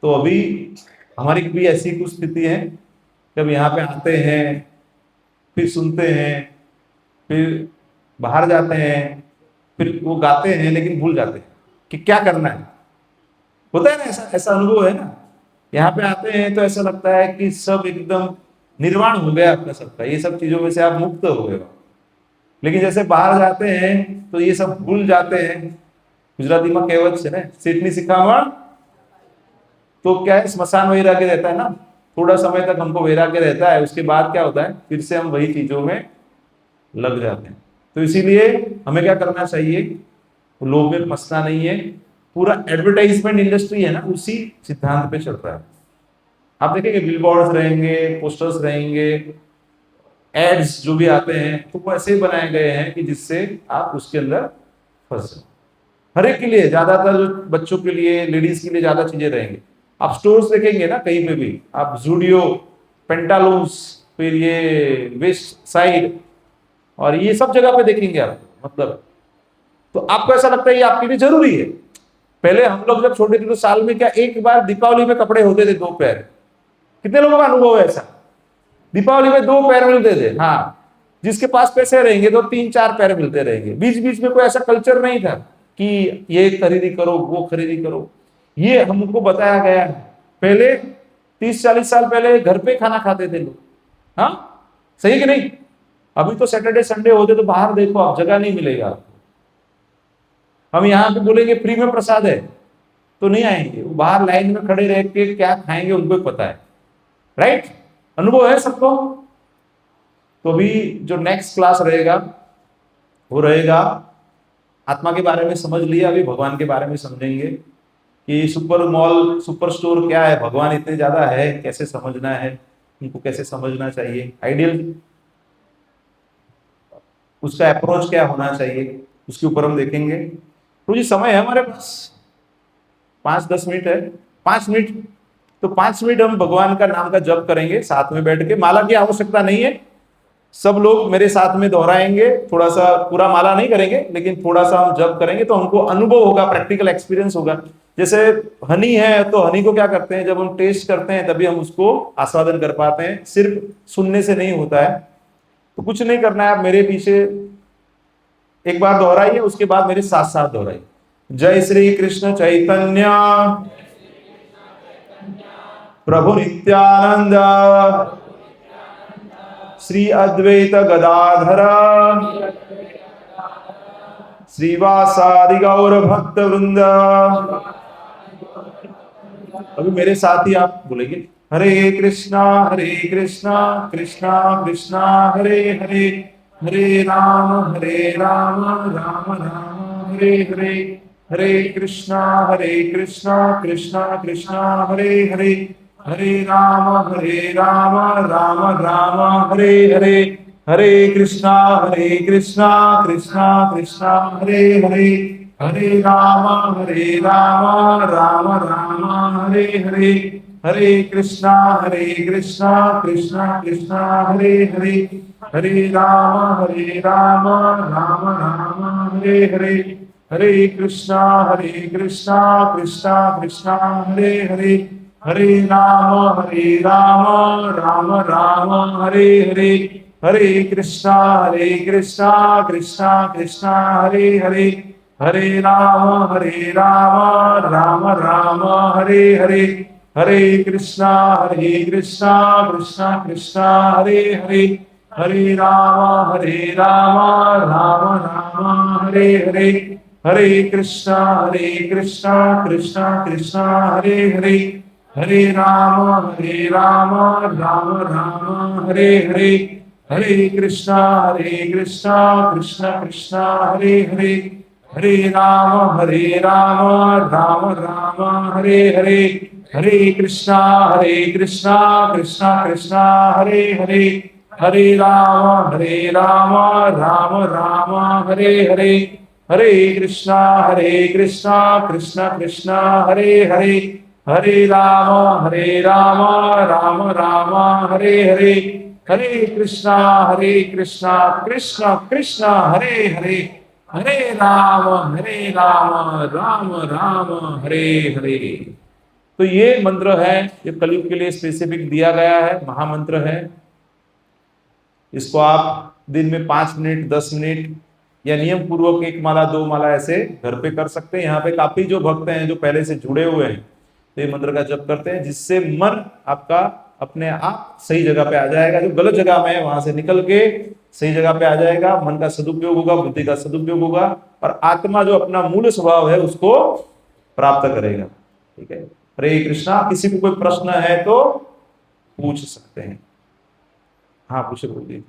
तो अभी हमारी भी ऐसी कुछ स्थिति है, जब यहाँ पे आते हैं, फिर सुनते हैं, फिर बाहर जाते हैं, फिर वो गाते हैं लेकिन भूल जाते हैं कि क्या करना है। होता है ना, ऐसा ऐसा अनुभव है ना। यहाँ पे आते हैं तो ऐसा लगता है कि सब एकदम निर्वाण हो गया अपना सबका, ये सब चीजों में से आप मुक्त हो गए हो। लेकिन जैसे बाहर जाते हैं तो ये सब भूल जाते हैं। गुजराती में कहेवत है ना, सीटनी सिखावण, तो क्या है, स्मशान वैराग्य रहता है ना, थोड़ा समय तक हमको वैराग्य रहता है, उसके बाद क्या होता है, फिर से हम वही चीजों में लग जाते हैं। तो इसीलिए हमें क्या करना चाहिए, लोभ में फंसना नहीं है। पूरा एडवर्टाइजमेंट इंडस्ट्री है ना, उसी सिद्धांत पे चल रहा है। आप देखेंगे बिलबोर्ड्स रहेंगे, पोस्टर्स रहेंगे, एड्स जो भी आते हैं, तो वो ऐसे बनाए गए हैं कि जिससे आप उसके अंदर फंस जाओ। हर एक के लिए, ज्यादातर जो बच्चों के लिए, लेडीज के लिए ज्यादा चीजें रहेंगी। आप स्टोर्स देखेंगे ना कहीं पे भी, आप जूडियो, पेंटालून्स, फिर ये वेस्ट साइड, और ये सब जगह पे देखेंगे आप, मतलब तो आपको ऐसा लगता है ये आपके लिए जरूरी है। पहले हम लोग जब छोटे थे तो साल में क्या एक बार दीपावली में कपड़े होते थे 2 पैर। कितने लोगों का अनुभव है ऐसा? दीपावली में 2 पैर मिलते थे। हाँ, जिसके पास पैसे रहेंगे तो 3-4 पैर मिलते रहेंगे। बीच बीच में कोई ऐसा कल्चर नहीं था कि ये खरीदी करो, वो खरीदी करो। ये हमको बताया गया है। पहले 30-40 साल पहले घर पे खाना खाते थे लोग। हाँ, सही कि नहीं? अभी तो सैटरडे संडे होते तो बाहर देखो आप, जगह नहीं मिलेगा आपको। हम यहाँ पे बोलेंगे फ्री में प्रसाद है तो नहीं आएंगे, वो बाहर लाइन में खड़े रह के क्या खाएंगे उनको ही पता है। राइट? अनुभव है सबको। तो अभी जो नेक्स्ट क्लास रहेगा वो रहेगा आत्मा के बारे में समझ लिया, अभी भगवान के बारे में समझेंगे कि सुपर मॉल सुपर स्टोर क्या है, भगवान इतने ज्यादा है, कैसे समझना है, उनको कैसे समझना चाहिए, आइडियल उसका अप्रोच क्या होना चाहिए, उसके ऊपर हम देखेंगे। तो जी समय है हमारे पास 5-10 मिनट है, 5 मिनट, तो 5 मिनट हम भगवान का नाम का जप करेंगे साथ में बैठ के। माला की आवश्यकता नहीं है, सब लोग मेरे साथ में दोहराएंगे, थोड़ा सा पूरा माला नहीं करेंगे लेकिन थोड़ा सा हम जप करेंगे तो हमको अनुभव होगा, प्रैक्टिकल एक्सपीरियंस होगा। जैसे हनी है तो हनी को क्या करते हैं, जब हम टेस्ट करते हैं तभी हम उसको आस्वादन कर पाते हैं, सिर्फ सुनने से नहीं होता है। तो कुछ नहीं करना है, आप मेरे पीछे एक बार दोहराइए, उसके बाद मेरे साथ साथ दोहराइए। जय श्री कृष्ण चैतन्य प्रभु नित्यानंद श्री अद्वैत गदाधर श्रीवासादि गौर भक्त वृंद। अभी मेरे साथ ही आप बोलेंगे हरे कृष्णा कृष्णा कृष्णा हरे हरे, हरे राम राम राम हरे हरे, हरे कृष्णा कृष्णा कृष्णा हरे हरे, हरे राम राम राम हरे हरे, हरे कृष्णा कृष्णा कृष्णा हरे हरे, हरे राम राम राम हरे हरे, हरे कृष्णा कृष्णा कृष्णा हरे हरे, हरे राम राम राम हरे हरे, हरे कृष्णा कृष्णा कृष्णा हरे हरे, हरे राम राम राम हरे हरे, हरे कृष्णा कृष्णा कृष्णा हरे हरे, हरे राम राम राम हरे हरे, हरे कृष्णा कृष्णा कृष्णा हरे हरे, हरे राम राम राम हरे हरे, हरे कृष्णा कृष्णा कृष्णा हरे हरे, हरे राम राम राम हरे हरे, हरे कृष्णा कृष्णा कृष्णा हरे हरे, हरे राम राम राम हरे हरे, हरे कृष्णा कृष्णा कृष्णा हरे हरे, हरे राम राम राम हरे हरे, हरे कृष्णा कृष्णा कृष्णा हरे हरे, हरे राम राम राम हरे हरे, हरे कृष्णा कृष्णा कृष्णा हरे हरे, हरे राम राम राम हरे हरे। तो ये मंत्र है, ये कलयुग के लिए स्पेसिफिक दिया गया है, महामंत्र है। इसको आप दिन में 5 मिनट 10 मिनट या नियम पूर्वक 1 माला 2 माला ऐसे घर पे कर सकते हैं। यहाँ पे काफी जो भक्त हैं जो पहले से जुड़े हुए हैं तो ये मंत्र का जप करते हैं, जिससे मन आपका अपने आप सही जगह पे आ जाएगा, जो गलत जगह में है वहां से निकल के सही जगह पे आ जाएगा, मन का सदुपयोग होगा, बुद्धि का सदुपयोग होगा और आत्मा जो अपना मूल स्वभाव है उसको प्राप्त करेगा। ठीक है, हरे कृष्णा। किसी को कोई प्रश्न है तो पूछ सकते हैं। हाँ पूछे, बोलिए।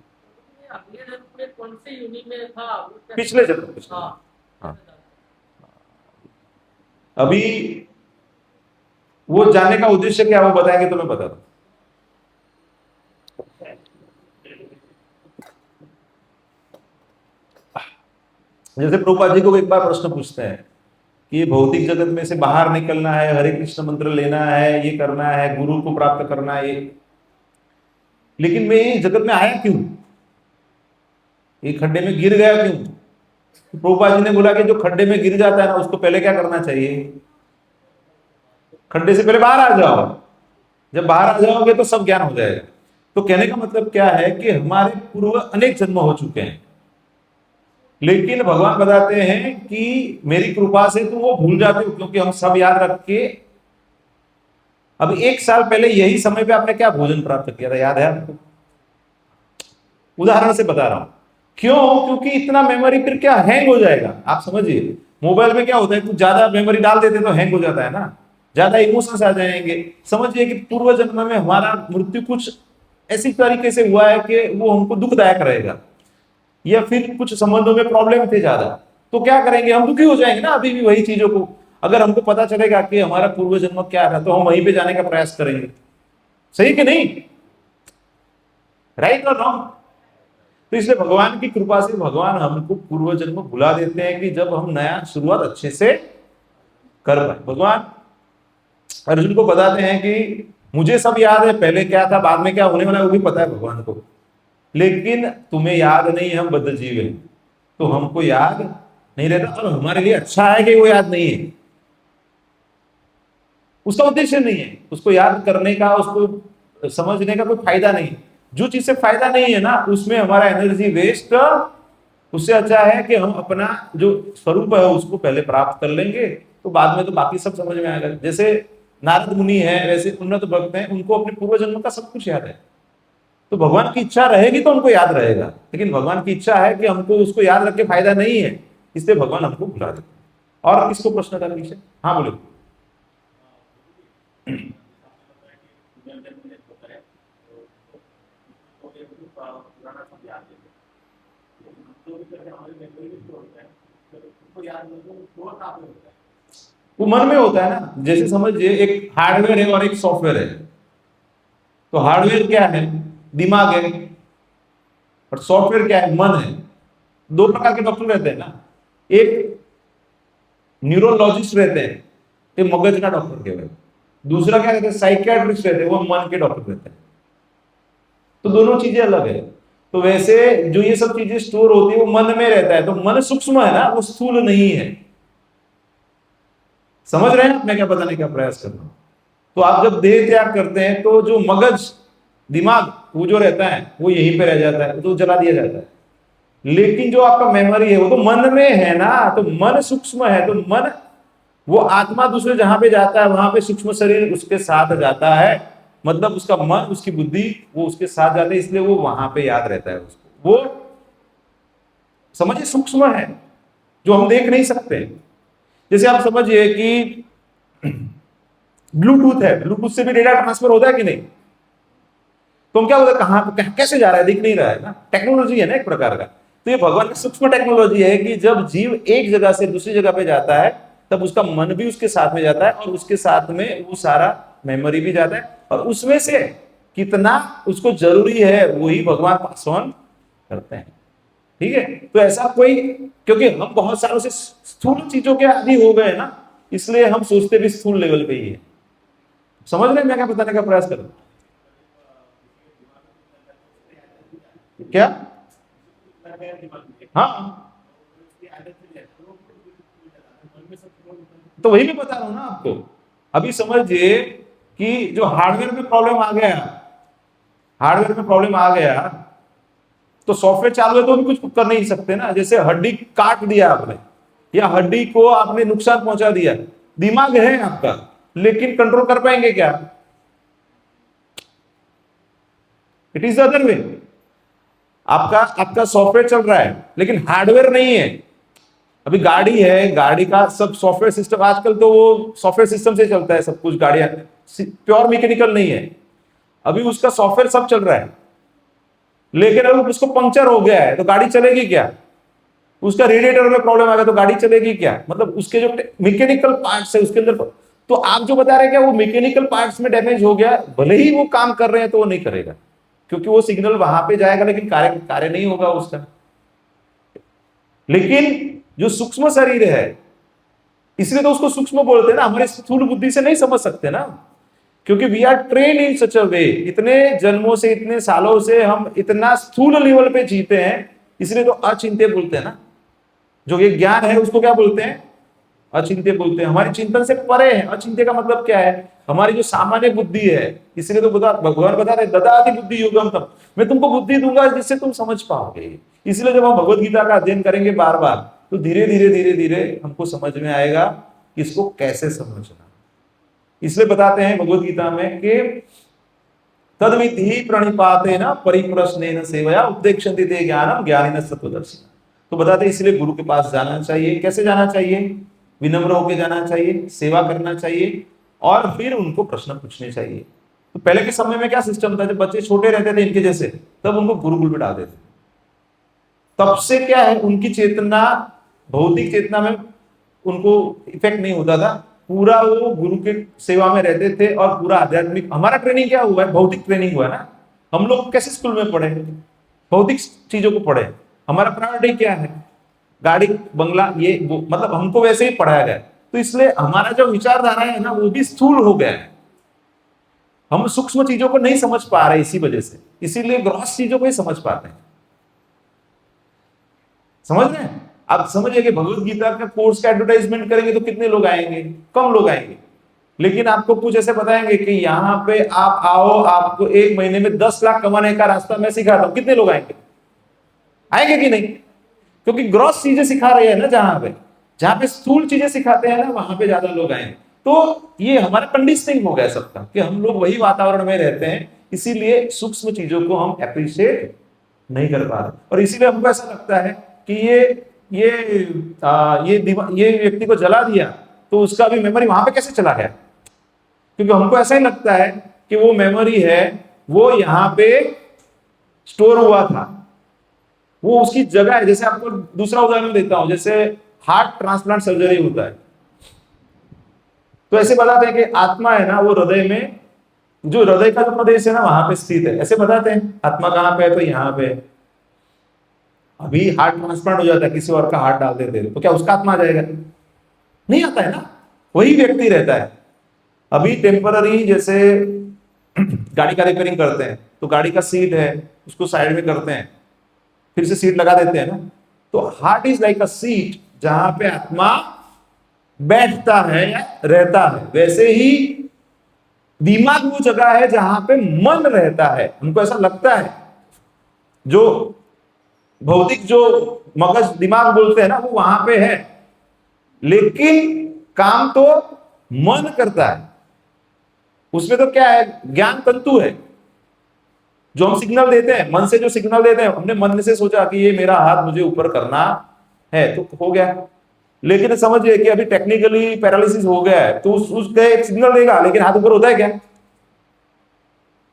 कौन से यूनि में था? पिछले जन्म। हाँ अभी वो जानने का उद्देश्य क्या वो बताएंगे तो मैं बता दूं। जैसे प्रभुपाद जी को एक बार प्रश्न पूछते हैं कि भौतिक जगत में से बाहर निकलना है, हरे कृष्ण मंत्र लेना है, ये करना है, गुरु को प्राप्त करना है, लेकिन मैं ये जगत में आया क्यों, ये खड्डे में गिर गया क्यों? तो प्रभुपाद जी ने बोला कि जो खड्डे में गिर जाता है ना उसको पहले क्या करना चाहिए, खड्डे से पहले बाहर आ जाओ। जब बाहर आ जाओगे तो सब ज्ञान हो जाएगा। तो कहने का मतलब क्या है कि हमारे पूर्व अनेक जन्म हो चुके हैं, लेकिन भगवान बताते हैं कि मेरी कृपा से तुम वो भूल जाते हो, क्योंकि हम सब याद रख के। अब 1 साल पहले यही समय पे आपने क्या भोजन प्राप्त किया था, याद है आपको? उदाहरण से बता रहा हूं क्यों, क्योंकि इतना मेमोरी फिर क्या हैंग हो जाएगा। आप समझिए मोबाइल में क्या होता है, कुछ ज्यादा मेमोरी डाल देते तो हैंग हो जाता है ना, ज्यादा इमोशंस आ जाएंगे। समझिए कि पूर्व जन्म में हमारा मृत्यु कुछ ऐसी तरीके से हुआ है कि वो हमको दुखदायक रहेगा, या फिर कुछ संबंधों में प्रॉब्लम थे ज्यादा, तो क्या करेंगे, हम दुखी हो जाएंगे ना अभी भी वही चीजों को। अगर हमको पता चलेगा कि हमारा पूर्व जन्म क्या था, तो हम वहीं पे जाने का प्रयास करेंगे। सही कि नहीं? राइट और रॉन्ग? तो इसलिए भगवान की कृपा से भगवान हमको पूर्व जन्म भुला देते हैं कि जब हम नया शुरुआत अच्छे से कर पाए। भगवान अर्जुन को बताते हैं कि मुझे सब याद है, पहले क्या था बाद में क्या होने वाला है वो भी पता है भगवान को, लेकिन तुम्हें याद नहीं है, हम बद्ध जीव हैं, तो हमको याद नहीं रहता, और हमारे लिए अच्छा है कि वो याद नहीं है। उसका उद्देश्य नहीं है, उसको याद करने का, उसको समझने का कोई फायदा नहीं। जो चीज से फायदा नहीं है ना, उसमें हमारा एनर्जी वेस्ट, उससे अच्छा है कि हम अपना जो स्वरूप है उसको पहले प्राप्त कर लेंगे, तो बाद में तो बाकी सब समझ में आएगा। जैसे नारद मुनि है, वैसे उन्नत भक्त हैं, उनको अपने पूर्व जन्म का सब कुछ याद है। तो भगवान की इच्छा रहेगी तो उनको याद रहेगा, लेकिन भगवान की इच्छा है कि हमको उसको याद रख के फायदा नहीं है, इसलिए भगवान हमको भुला देते हैं। और किसको प्रश्न था पीछे? हाँ बोलो। वो मन में होता है ना, जैसे समझिए एक हार्डवेयर है और एक सॉफ्टवेयर है। तो हार्डवेयर क्या है? दिमाग है। और सॉफ्टवेयर क्या है? मन है। दो प्रकार के डॉक्टर रहते हैं ना, एक न्यूरोलॉजिस्ट रहते हैं, एक मगज का डॉक्टर केवल। दूसरा क्या कहते हैं? साइकियाट्रिस्ट रहते हैं, वो मन के डॉक्टर रहते हैं। तो दोनों चीजें अलग है। तो वैसे जो ये सब चीजें स्टोर होती है वो मन में रहता है, तो मन सूक्ष्म है ना, वो स्थूल नहीं है। समझ रहे हैं? मैं क्या बताने का प्रयास कर रहा हूं। तो आप जब देह त्याग करते हैं तो जो मगज दिमाग वो जो रहता है वो यहीं पे रह जाता है, तो जला दिया जाता है। लेकिन जो आपका मेमोरी है वो तो मन में है ना, तो मन सूक्ष्म है, तो मन वो आत्मा दूसरे जहां पे जाता है वहां पे सूक्ष्म शरीर उसके साथ जाता है, मतलब उसका मन उसकी बुद्धि वो उसके साथ जाते हैं, इसलिए वो वहां पे याद रहता है उसको। वो समझिए सूक्ष्म है जो हम देख नहीं सकते। जैसे आप समझिए कि ब्लूटूथ है, ब्लूटूथ से भी डेटा ट्रांसफर होता है कि नहीं? तो हम क्या बोलते हैं, कहां कैसे जा रहा है, दिख नहीं रहा है ना, टेक्नोलॉजी है ना एक प्रकार का। तो ये भगवान की सूक्ष्म टेक्नोलॉजी है कि जब जीव एक जगह से दूसरी जगह पे जाता है तब उसका मन भी उसके साथ में जाता है, और उसके साथ में वो सारा मेमोरी भी जाता है, और उसमें से कितना उसको जरूरी है वही भगवान पास ऑन करते हैं। ठीक है? तो ऐसा कोई, क्योंकि हम बहुत सालों से स्थूल चीजों के आदी हो गए ना, इसलिए हम सोचते भी स्थूल लेवल पे ही है। समझ रहे हैं मैं क्या बताने का प्रयास कर रहा हूं? क्या? हाँ, तो वही मैं बता रहा हूं ना आपको। अभी समझिए कि जो हार्डवेयर में प्रॉब्लम आ गया, हार्डवेयर में प्रॉब्लम आ गया, तो सॉफ्टवेयर चालू है तो भी कुछ कर नहीं सकते ना। जैसे हड्डी काट दिया आपने, या हड्डी को आपने नुकसान पहुंचा दिया, दिमाग है आपका, लेकिन कंट्रोल कर पाएंगे क्या? It is the other way. आपका आपका सॉफ्टवेयर चल रहा है लेकिन हार्डवेयर नहीं है। अभी गाड़ी है, गाड़ी का सब सॉफ्टवेयर सिस्टम, आजकल तो वो सॉफ्टवेयर सिस्टम से चलता है सब कुछ, गाड़ियां प्योर मैकेनिकल नहीं है, अभी उसका सॉफ्टवेयर सब चल रहा है। लेकिन अगर उसको पंक्चर हो गया है तो गाड़ी चलेगी क्या? उसका रेडिएटर में प्रॉब्लम आ गया तो गाड़ी चलेगी क्या? मतलब उसके जो मैकेनिकल पार्ट्स है उसके अंदर, तो आप जो बता रहे हैं क्या वो मैकेनिकल पार्ट्स में डैमेज हो गया, भले ही वो काम कर रहे हैं तो वो नहीं करेगा, क्योंकि वो सिग्नल वहां पे जाएगा लेकिन कार्य कार्य नहीं होगा उसका। लेकिन जो सूक्ष्म शरीर है, इसलिए तो उसको सूक्ष्म बोलते हैं ना, हमारे स्थूल बुद्धि से नहीं समझ सकते ना, क्योंकि वी आर ट्रेन इन सच अ वे। इतने जन्मों से, इतने सालों से हम इतना स्थूल लेवल पे जीते हैं, इसलिए तो अचिंत्य बोलते हैं ना। जो ये ज्ञान है उसको क्या बोलते हैं? अचिंत्य बोलते हैं। हमारे चिंतन से परे है। अचिंत्य का मतलब क्या है? हमारी जो सामान्य बुद्धि है। इसलिए तो भगवान बता रहे ददाति बुद्धि युगम तम, मैं तुमको बुद्धि दूंगा जिससे तुम समझ पाओगे। इसलिए जब हम भगवत गीता का अध्ययन करेंगे बार बार, तो धीरे धीरे धीरे धीरे हमको समझ में आएगा कि इसको कैसे समझना। इसलिए बताते हैं भगवत गीता में कि तद्विधि प्रणिपातेन परिप्रश्नेन सेवया उपदेक्षन्ति ते ज्ञानम ज्ञानिनः सत्त्वदर्शिनः। तो बताते हैं इसलिए गुरु के पास जाना चाहिए। कैसे जाना चाहिए? विनम्र होकर जाना चाहिए, सेवा करना चाहिए, और फिर उनको प्रश्न पूछने चाहिए। तो पहले के समय में क्या सिस्टम था, जब बच्चे छोटे रहते थे इनके जैसे, तब उनको गुरुकुल में डाल देते थे। तब से क्या है, उनकी चेतना, भौतिक चेतना में उनको इफेक्ट नहीं होता था, पूरा वो गुरु के सेवा में रहते थे। और पूरा आध्यात्मिक, हमारा ट्रेनिंग क्या हुआ है, भौतिक ट्रेनिंग हुआ है ना। हम लोग कैसे स्कूल में पढ़े, भौतिक चीजों को पढ़े। हमारा प्रायोरिटी क्या है, गाड़ी बंगला ये वो, मतलब हमको वैसे ही पढ़ाया गया। तो इसलिए हमारा जो विचारधारा है ना, वो भी स्थूल हो गया है। हम सूक्ष्म चीजों को नहीं समझ पा रहे इसी वजह से, इसीलिए ग्रॉस चीजों को ही समझ पाते हैं। समझ रहे हैं आप? समझिए कि भगवत गीता का कोर्स का एडवर्टाइजमेंट करेंगे तो कितने लोग आएंगे, कम लोग आएंगे। लेकिन आपको कुछ ऐसे बताएंगे कि यहाँ पे आप आओ, आपको 1 महीने में 10 लाख कमाने का रास्ता मैं सिखाता हूं, कितने लोग आएंगे? आएंगे कि नहीं? क्योंकि ग्रॉस चीजें सिखा रहे हैं ना, जहां पे स्थूल चीजें सिखाते हैं ना, वहां पे ज्यादा लोग आएंगे। तो ये हमारा कंडीशनिंग हो गया सबका, कि हम लोग वही वातावरण में रहते हैं, इसीलिए सूक्ष्म चीजों को हम अप्रिशिएट नहीं कर पा रहे। और इसीलिए हमको ऐसा लगता है कि ये व्यक्ति को जला दिया तो उसका भी मेमोरी वहां पे कैसे चला गया, क्योंकि हमको ऐसा ही लगता है कि वो मेमोरी है, वो यहाँ पे स्टोर हुआ था, वो उसकी जगह है। जैसे आपको दूसरा उदाहरण देता हूं, जैसे हार्ट ट्रांसप्लांट सर्जरी होता है, तो ऐसे बताते हैं कि आत्मा है ना, वो हृदय में, जो हृदय का जो प्रदेश है ना, वहां पे स्थित है। ऐसे बताते हैं आत्मा कहां पे है, तो यहाँ पे। अभी हार्ट ट्रांसप्लांट हो जाता है, किसी और का हार्ट डाल देते हैं, तो क्या उसका आत्मा आ जाएगा? नहीं आता है ना, वही व्यक्ति रहता है। अभी टेम्पररी, जैसे गाड़ी का रिपेयरिंग करते हैं, तो गाड़ी का सीट है, उसको साइड में करते हैं, फिर से सीट लगा देते हैं ना। तो heart is like a seat, जहां पे आत्मा बैठता है या रहता है। वैसे ही दिमाग वो जगह है जहां पे मन रहता है। हमको ऐसा लगता है, जो भौतिक, जो मगज दिमाग बोलते हैं ना, वो वहां पे है, लेकिन काम तो मन करता है। उसमें तो क्या है, ज्ञान तंतु है, जो हम सिग्नल देते हैं, मन से जो सिग्नल देते हैं। हमने मन से सोचा कि ये मेरा हाथ मुझे ऊपर करना है, तो हो गया। लेकिन समझिए कि अभी टेक्निकली पैरालिसिस हो गया है, तो उसका एक सिग्नल देगा, लेकिन हाथ ऊपर होता है क्या?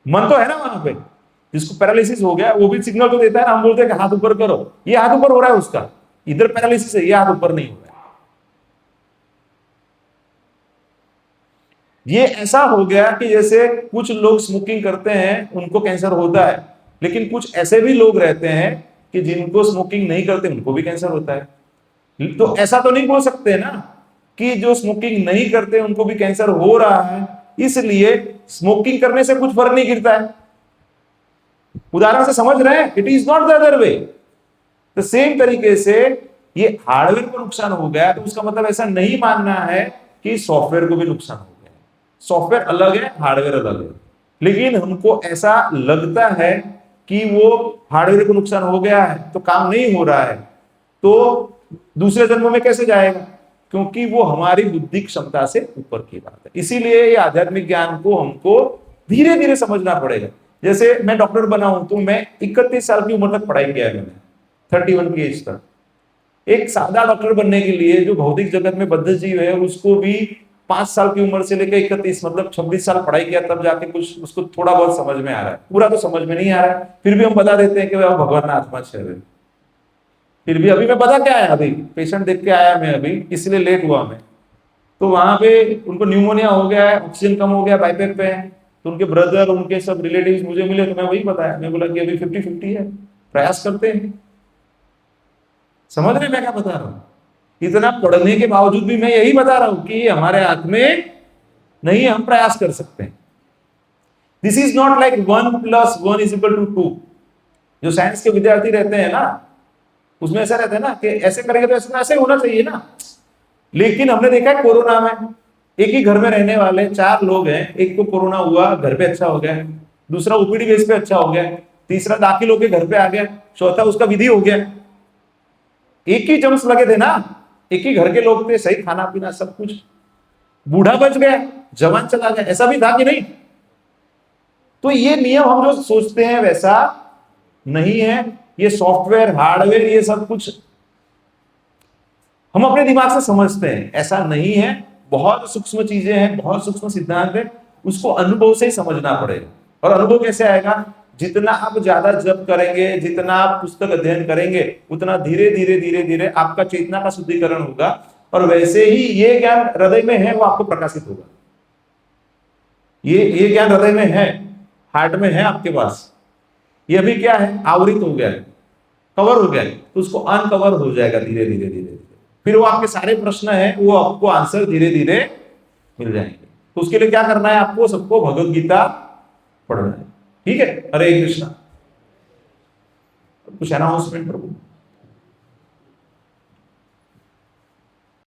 मन तो है ना वहां पे, जिसको पैरालिसिस हो गया वो भी सिग्नल तो देता है ना। हम बोलते हैं कि हाथ ऊपर करो, ये हाथ ऊपर हो रहा है उसका, इधर पैरालिसिस है, ये हाथ ऊपर नहीं हो रहा है। ये ऐसा हो गया कि जैसे कुछ लोग स्मोकिंग करते हैं उनको कैंसर होता है, लेकिन कुछ ऐसे भी लोग रहते हैं कि जिनको स्मोकिंग नहीं करते उनको भी कैंसर होता है। तो ऐसा तो नहीं बोल सकते ना कि जो स्मोकिंग नहीं करते उनको भी कैंसर हो रहा है, इसलिए स्मोकिंग करने से कुछ फर्क नहीं गिरता है। उदाहरण से समझ रहे हैं? It is not the other way. तो सेम तरीके से ये हार्डवेयर को नुकसान हो गया, तो उसका मतलब ऐसा नहीं मानना है कि सॉफ्टवेयर को भी नुकसान हो गया। सॉफ्टवेयर अलग है, हार्डवेयर अलग है। लेकिन हमको ऐसा लगता है कि वो हार्डवेयर को नुकसान हो गया है तो काम नहीं हो रहा है, तो दूसरे जन्म में कैसे जाएगा? क्योंकि वो हमारी बुद्धि क्षमता से ऊपर की बात है। इसीलिए ये आध्यात्मिक ज्ञान को हमको धीरे धीरे समझना पड़ेगा। जैसे मैं डॉक्टर बना हूं, तो मैं 31 साल की उम्र तक पढ़ाई किया है मैंने, 31 की एज तक। एक सादा डॉक्टर बनने के लिए, जो भौतिक जगत में बद्ध जीव है, उसको भी 5 साल की उम्र से लेकर 31, मतलब 26 साल पढ़ाई किया, तब जाके कुछ उसको थोड़ा बहुत समझ में आ रहा है। पूरा तो समझ में नहीं आ रहा है, फिर भी हम बता देते हैं कि भगवान आत्मा है। फिर भी अभी मैं पता क्या है, अभी पेशेंट देख के आया मैं, अभी इसलिए लेट हुआ मैं। तो वहां पे उनको न्यूमोनिया हो गया है, ऑक्सीजन कम हो गया, बाइपेट पे है। तो उनके ब्रदर, उनके सब रिलेटिव्स मुझे मिले, तो मैं वही बताया। मैं बोला कि अभी 50-50 है, प्रयास करते हैं। समझ रहे मैं क्या बता रहा हूं? इतना पढ़ने के बावजूद भी मैं यही बता रहा हूं कि हमारे हाथ में नहीं, हम प्रयास कर सकते हैं। This is not like 1+1=2। जो साइंस के विद्यार्थी रहते हैं ना, उसमें ऐसा रहता है ना कि ऐसे करेंगे तो ऐसे होना चाहिए ना। लेकिन हमने देखा है कोरोना में, एक ही घर में रहने वाले 4 लोग हैं, एक को कोरोना हुआ, घर पे अच्छा हो गया, दूसरा ओपीडी बेस पे अच्छा हो गया, तीसरा दाखिल होके घर पे आ गया, चौथा उसका विधि हो गया। एक ही जम्स लगे थे ना, एक ही घर के लोग थे, सही खाना पीना सब कुछ। बूढ़ा बच गया, जवान चला गया, ऐसा भी था कि नहीं? तो ये नियम हम जो सोचते हैं वैसा नहीं है। ये सॉफ्टवेयर, हार्डवेयर, ये सब कुछ हम अपने दिमाग से समझते हैं, ऐसा नहीं है। बहुत सूक्ष्म चीजें हैं, बहुत सूक्ष्म सिद्धांत है। उसको अनुभव से ही समझना पड़ेगा। और अनुभव कैसे आएगा? जितना आप ज्यादा जप करेंगे, जितना आप पुस्तक अध्ययन करेंगे, उतना धीरे धीरे धीरे धीरे आपका चेतना का शुद्धिकरण होगा, और वैसे ही ये ज्ञान हृदय में है वो आपको प्रकाशित होगा। ये ज्ञान हृदय में है, हार्ट में है आपके पास, ये अभी क्या है? आवृत हो गया है, कवर हो गया है, तो उसको अनकवर हो जाएगा धीरे धीरे धीरे धीरे। फिर वो आपके सारे प्रश्न है वो आपको आंसर धीरे धीरे मिल जाएंगे। तो उसके लिए क्या करना है? आपको सबको भगवत गीता पढ़ना है। ठीक है, हरे कृष्णा। कुछ अनाउंसमेंट प्रभु।